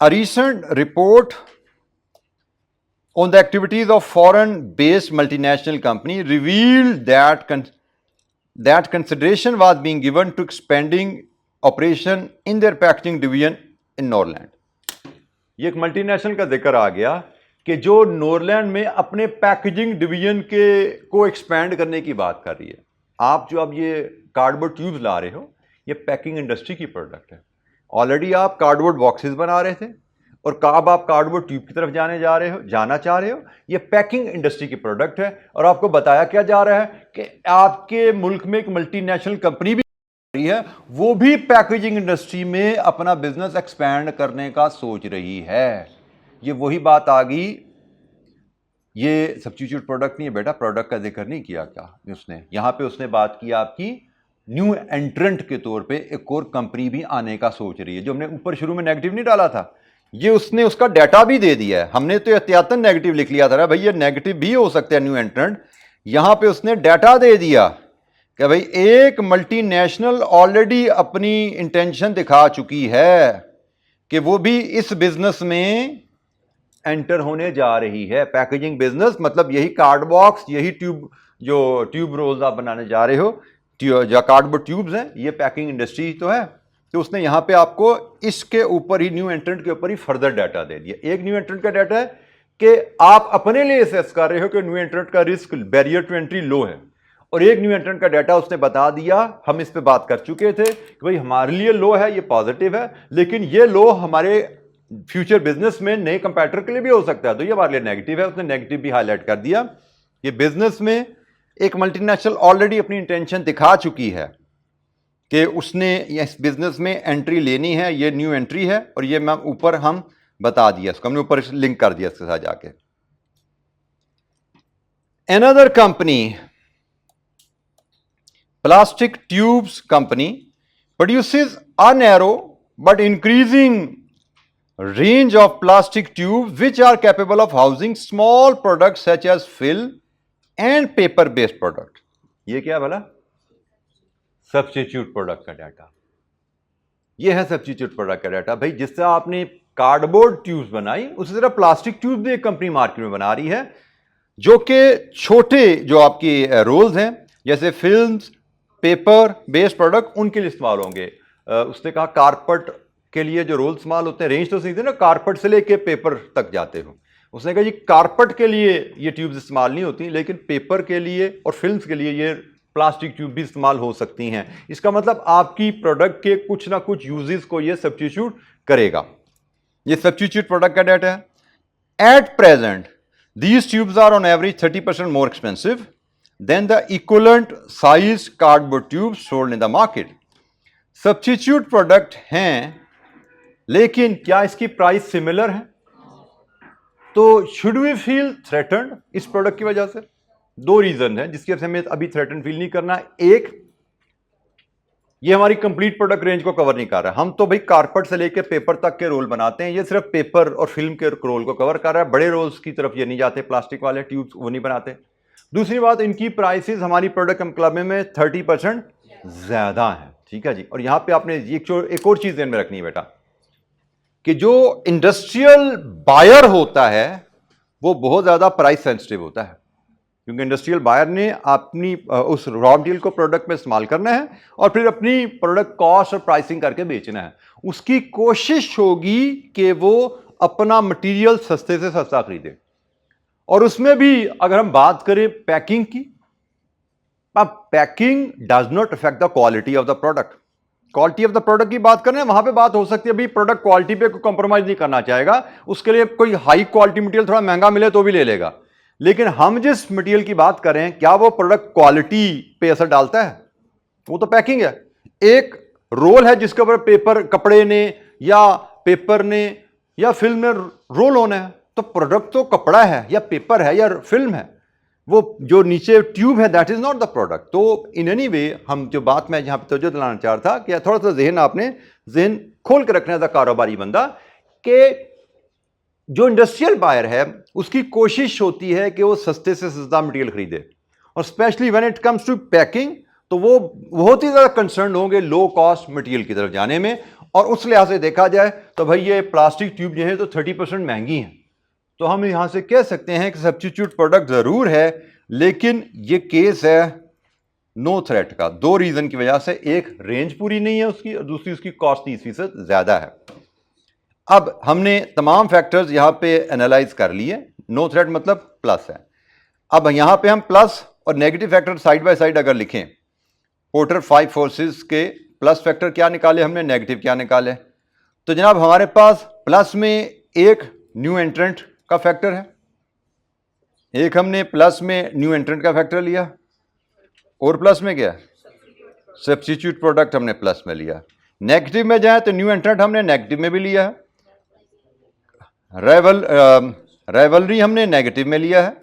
A recent report on the activities of foreign-based multinational company revealed that consideration was being given to expanding operation in their packaging division in Norland. ये एक multinational का जिक्र आ गया कि जो नॉरलैंड में अपने पैकेजिंग डिवीजन के को एक्सपैंड करने की बात कर रही है। आप जो अब ये कार्डबोर्ड ट्यूब्स ला रहे हो, ये पैकिंग इंडस्ट्री की प्रोडक्ट है। ऑलरेडी आप कार्डबोर्ड बॉक्सेस बना रहे थे और कब आप कार्डबोर्ड ट्यूब की तरफ जाना चाह रहे हो, ये पैकिंग इंडस्ट्री की प्रोडक्ट है। और आपको बताया क्या जा रहा है कि आपके मुल्क में एक मल्टीनेशनल कंपनी भी रही है, वो भी पैकेजिंग इंडस्ट्री में अपना बिजनेस एक्सपैंड करने का सोच रही है। ये वही बात आ गई, ये सब्स्टिट्यूट प्रोडक्ट नहीं है बेटा, प्रोडक्ट का जिक्र नहीं किया क्या उसने यहां पे, उसने बात की आपकी न्यू एंट्रेंट के तौर पे एक और कंपनी भी आने का सोच रही है। जो हमने ऊपर शुरू में नेगेटिव नहीं डाला था, ये उसने उसका डाटा भी दे दिया है। हमने तो एहतियातन नेगेटिव लिख लिया था, भाई ये नेगेटिव भी हो सकता है न्यू एंट्रेंट। यहां पे उसने डाटा दे दिया कि भाई एक मल्टीनेशनल ऑलरेडी अपनी इंटेंशन दिखा चुकी है कि वो भी इस बिजनेस में एंटर होने जा रही है। पैकेजिंग बिजनेस मतलब यही कार्ड बॉक्स, यही ट्यूब, जो ट्यूब रोल्स आप बनाने जा रहे हो, जो कार्डबोर्ड ट्यूब्स हैं, ये पैकिंग इंडस्ट्री तो है। तो उसने यहां पे आपको इसके ऊपर ही, न्यू एंट्रेंट के ऊपर ही फर्दर डाटा दे दिया। एक न्यू एंट्रेंट का डाटा है कि आप अपने लिए असेस कर रहे हो कि न्यू एंट्रेंट का रिस्क, बैरियर टू एंट्री लो है, और एक न्यू एंट्रेंट का डाटा उसने बता दिया, हम इस पे बात कर चुके थे कि भाई हमारे लिए लो है, ये पॉजिटिव है, लेकिन ये लो हमारे फ्यूचर बिजनेस में नए कंपैटर के लिए भी हो सकता है, तो ये हमारे लिए नेगेटिव है। उसने नेगेटिव भी हाईलाइट कर दिया। ये बिजनेस में एक मल्टीनेशनल ऑलरेडी अपनी इंटेंशन दिखा चुकी है कि उसने इस बिजनेस में एंट्री लेनी है, ये न्यू एंट्री है, और ये मैं ऊपर हम बता दिया, इसको हमने ऊपर लिंक कर दिया इसके साथ जाके। Another company, plastic tubes company, produces a narrow but increasing range of plastic tubes which are capable of housing small products such as fill and paper based product. ये क्या भला? सब्स्टिट्यूट प्रोडक्ट का data. ये है substitute product का data. भाई जिस तरह आपने कार्डबोर्ड ट्यूब्स बनाई, उसी तरह प्लास्टिक ट्यूब भी एक कंपनी मार्केट में बना रही है, जो कि छोटे जो आपकी रोल्स हैं, जैसे फिल्म्स, पेपर बेस्ड प्रोडक्ट, उनके लिए इस्तेमाल होंगे। उसने कहा कारपेट के लिए जो रोल इस्तेमाल होते हैं, रेंज तो सीधे ना कारपेट से लेके पेपर तक जाते हो। उसने कहा जी कारपेट के लिए ये ट्यूब्स इस्तेमाल नहीं होती, लेकिन पेपर के लिए और फिल्म्स के लिए ये प्लास्टिक ट्यूब भी इस्तेमाल हो सकती हैं। इसका मतलब आपकी प्रोडक्ट के कुछ ना कुछ यूजेस को ये सब्स्टिट्यूट करेगा। ये सब्स्टिट्यूट प्रोडक्ट का डाटा है। At present these tubes are on average 30% more expensive than the equivalent size cardboard tubes sold in the market. Substitute product हैं, लेकिन क्या इसकी प्राइस सिमिलर है? तो शुड वी फील थ्रेटन्ड इस प्रोडक्ट की वजह से? दो रीजन है जिसकी वजह से हमें अभी थ्रेटन फील नहीं करना। एक, ये हमारी कंप्लीट प्रोडक्ट रेंज को कवर नहीं कर रहा है। हम तो भाई कारपेट से लेकर पेपर तक के रोल बनाते हैं, ये सिर्फ पेपर और फिल्म के रोल को कवर कर रहा है। बड़े रोल्स की तरफ ये नहीं जाते, प्लास्टिक वाले ट्यूब्स वो नहीं बनाते। दूसरी बात, इनकी प्राइसेस हमारी प्रोडक्ट क्लब में 30% ज्यादा है। ठीक है जी। और यहां पे आपने एक और चीज ध्यान में रखनी है बेटा, कि जो इंडस्ट्रियल बायर होता है वो बहुत ज्यादा प्राइस सेंसिटिव होता है, क्योंकि इंडस्ट्रियल बायर ने अपनी उस रॉ मटेरियल को प्रोडक्ट में इस्तेमाल करना है और फिर अपनी प्रोडक्ट कॉस्ट और प्राइसिंग करके बेचना है। उसकी कोशिश होगी कि वो अपना मटेरियल सस्ते से सस्ता खरीदे। और उसमें भी अगर हम बात करें पैकिंग की, अब packing does not affect the quality of the product. Quality of the product की बात करें, वहां पे बात हो सकती है, भाई प्रोडक्ट क्वालिटी पे कोई कॉम्प्रोमाइज नहीं करना चाहेगा, उसके लिए कोई हाई क्वालिटी मटेरियल थोड़ा महंगा मिले तो भी ले लेगा। लेकिन हम जिस मटेरियल की बात करें, क्या वो प्रोडक्ट क्वालिटी पे असर डालता है? वो तो पैकिंग है। एक रोल है जिसके ऊपर पेपर, कपड़े ने या पेपर ने या फिल्म ने रोल होना है, तो प्रोडक्ट तो कपड़ा है या पेपर है या फिल्म है, वो जो नीचे ट्यूब है that is not the product. तो इन एनी वे हम जो बात मैं यहाँ पे तवज्जो दिलाना चाह रहा था कि थोड़ा सा जहन आपने जहन खोल के रखना था कारोबारी बंदा, कि जो इंडस्ट्रियल बायर है उसकी कोशिश होती है कि वो सस्ते से सस्ता मटेरियल खरीदे, और specially when it comes to packing तो वो बहुत ही ज़्यादा कंसर्न होंगे लो कॉस्ट मटेरियल की तरफ जाने में। और उस लिहाज से देखा जाए तो भाई ये प्लास्टिक ट्यूब जो है तो 30% महंगी हैं, तो हम यहां से कह सकते हैं कि सब्स्टिट्यूट प्रोडक्ट ज़रूर है, लेकिन ये केस है नो थ्रेट का। दो रीज़न की वजह से, एक रेंज पूरी नहीं है उसकी, और दूसरी उसकी कॉस्ट 30% ज़्यादा है। अब हमने तमाम फैक्टर्स यहां पे एनालाइज कर लिए, नो थ्रेट मतलब प्लस है। अब यहां पे हम प्लस और negative factor side by side अगर लिखें, पोर्टर 5 फोर्सेस के प्लस फैक्टर क्या निकाले हमने, नेगेटिव क्या निकाले, तो जनाब हमारे पास प्लस में एक न्यू एंट्रेंट का फैक्टर है, एक हमने प्लस में न्यू एंट्रेंट का फैक्टर लिया, और प्लस में क्या सब्स्टिट्यूट प्रोडक्ट हमने प्लस में लिया। नेगेटिव में जाए तो न्यू एंट्रेंट हमने नेगेटिव में भी लिया है, राइवलरी हमने नेगेटिव में लिया है,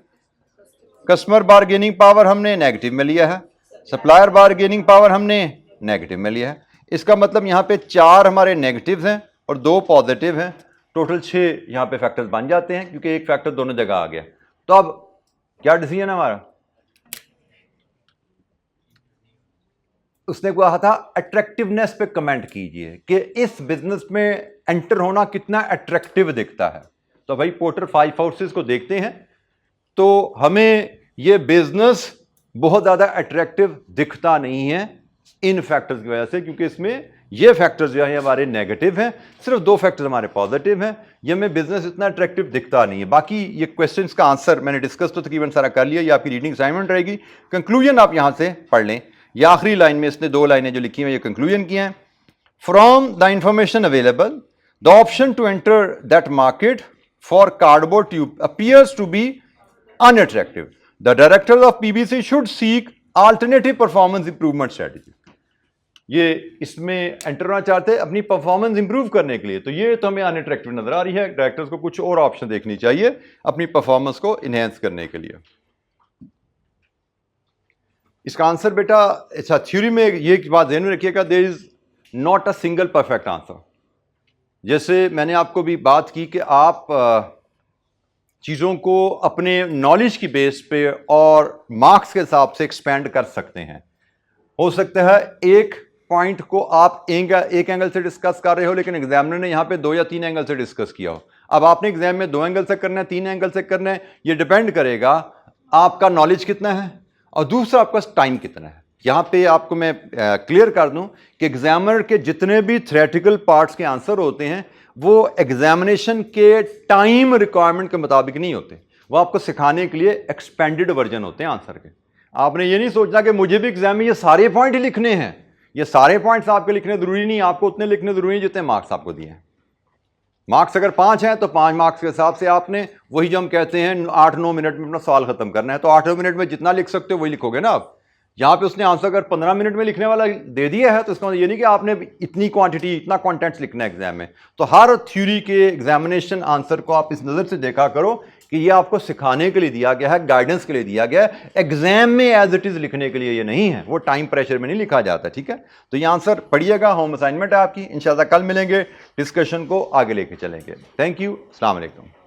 कस्टमर बारगेनिंग पावर हमने नेगेटिव में लिया है, सप्लायर बारगेनिंग पावर हमने नेगेटिव में लिया है। इसका मतलब यहाँ पे 4 हमारे नेगेटिव हैं और 2 पॉजिटिव हैं, टोटल 6 यहाँ पे फैक्टर्स बन जाते हैं, क्योंकि एक फैक्टर दोनों जगह आ गया। तो अब क्या डिसीजन है हमारा, उसने कहा था अट्रैक्टिवनेस पे कमेंट कीजिए कि इस बिजनेस में एंटर होना कितना अट्रैक्टिव दिखता है। तो भाई पोर्टर 5 फोर्सेस को देखते हैं तो हमें ये बिजनेस बहुत ज़्यादा अट्रैक्टिव दिखता नहीं है इन फैक्टर्स की वजह से, क्योंकि इसमें ये फैक्टर्स जो है हमारे नेगेटिव हैं, सिर्फ 2 फैक्टर्स हमारे पॉजिटिव हैं। ये हमें बिजनेस इतना अट्रैक्टिव दिखता नहीं है। बाकी ये क्वेश्चंस का आंसर मैंने डिस्कस तो तकरीबन सारा कर लिया, ये आपकी रीडिंग असाइनमेंट रहेगी। कंक्लूजन आप यहां से पढ़ लें, ये आखिरी लाइन में इसने 2 लाइनें जो लिखी हैं ये कंक्लूजन की हैं। From the information available the option to enter that market for cardboard tube appears to be unattractive. The directors of PBC should seek alternative performance improvement strategy. ये इसमें एंटर होना चाहते हैं अपनी परफॉर्मेंस इंप्रूव करने के लिए, तो ये तो हमें अनअट्रैक्टिव नजर आ रही है। डायरेक्टर्स को कुछ और ऑप्शन देखनी चाहिए अपनी परफॉर्मेंस को इनहेंस करने के लिए। इसका आंसर बेटा, अच्छा थ्योरी में ये बात ध्यान में रखिएगा, there is not a single perfect answer. जैसे मैंने आपको भी बात की कि आप चीज़ों को अपने नॉलेज की बेस पे और मार्क्स के हिसाब से एक्सपेंड कर सकते हैं। हो सकता है एक पॉइंट को आप एक एंगल से डिस्कस कर रहे हो, लेकिन एग्जामिनर ने यहाँ पे 2 या 3 एंगल से डिस्कस किया हो। अब आपने एग्जाम में 2 एंगल से करना है, 3 एंगल से करना है, ये डिपेंड करेगा आपका नॉलेज कितना है और दूसरा आपका टाइम कितना है। यहाँ पे आपको मैं क्लियर कर दूं कि एग्जामिनर के जितने भी थ्योरेटिकल पार्ट्स के आंसर होते हैं वो एग्जामिनेशन के टाइम रिक्वायरमेंट के मुताबिक नहीं होते, वो आपको सिखाने के लिए एक्सपेंडेड वर्जन होते हैं आंसर के। आपने ये नहीं सोचना कि मुझे भी एग्जाम में ये सारे पॉइंट ही लिखने हैं, ये सारे पॉइंट्स आपके लिखने जरूरी नहीं, आपको उतने लिखने जरूरी है जितने मार्क्स आपको दिए हैं। मार्क्स अगर 5 हैं तो 5 मार्क्स के हिसाब से आपने वही जो हम कहते हैं 8-9 मिनट में अपना सवाल खत्म करना है, तो 8 मिनट में जितना लिख सकते हो वही लिखोगे ना आप। यहाँ पे उसने आंसर अगर 15 मिनट में लिखने वाला दे दिया है तो इसका मतलब ये नहीं कि आपने इतनी क्वांटिटी इतना कंटेंट्स लिखना है एग्जाम में। तो हर थ्योरी के एग्जामिनेशन आंसर को आप इस नज़र से देखा करो कि ये आपको सिखाने के लिए दिया गया है, गाइडेंस के लिए दिया गया है, एग्जाम में एज इट इज़ लिखने के लिए ये नहीं है, वो टाइम प्रेशर में नहीं लिखा जाता। ठीक है, तो ये आंसर पढ़िएगा, होम असाइनमेंट है आपकी। इंशाल्लाह कल मिलेंगे, डिस्कशन को आगे लेके चलेंगे। थैंक यू, अस्सलाम वालेकुम।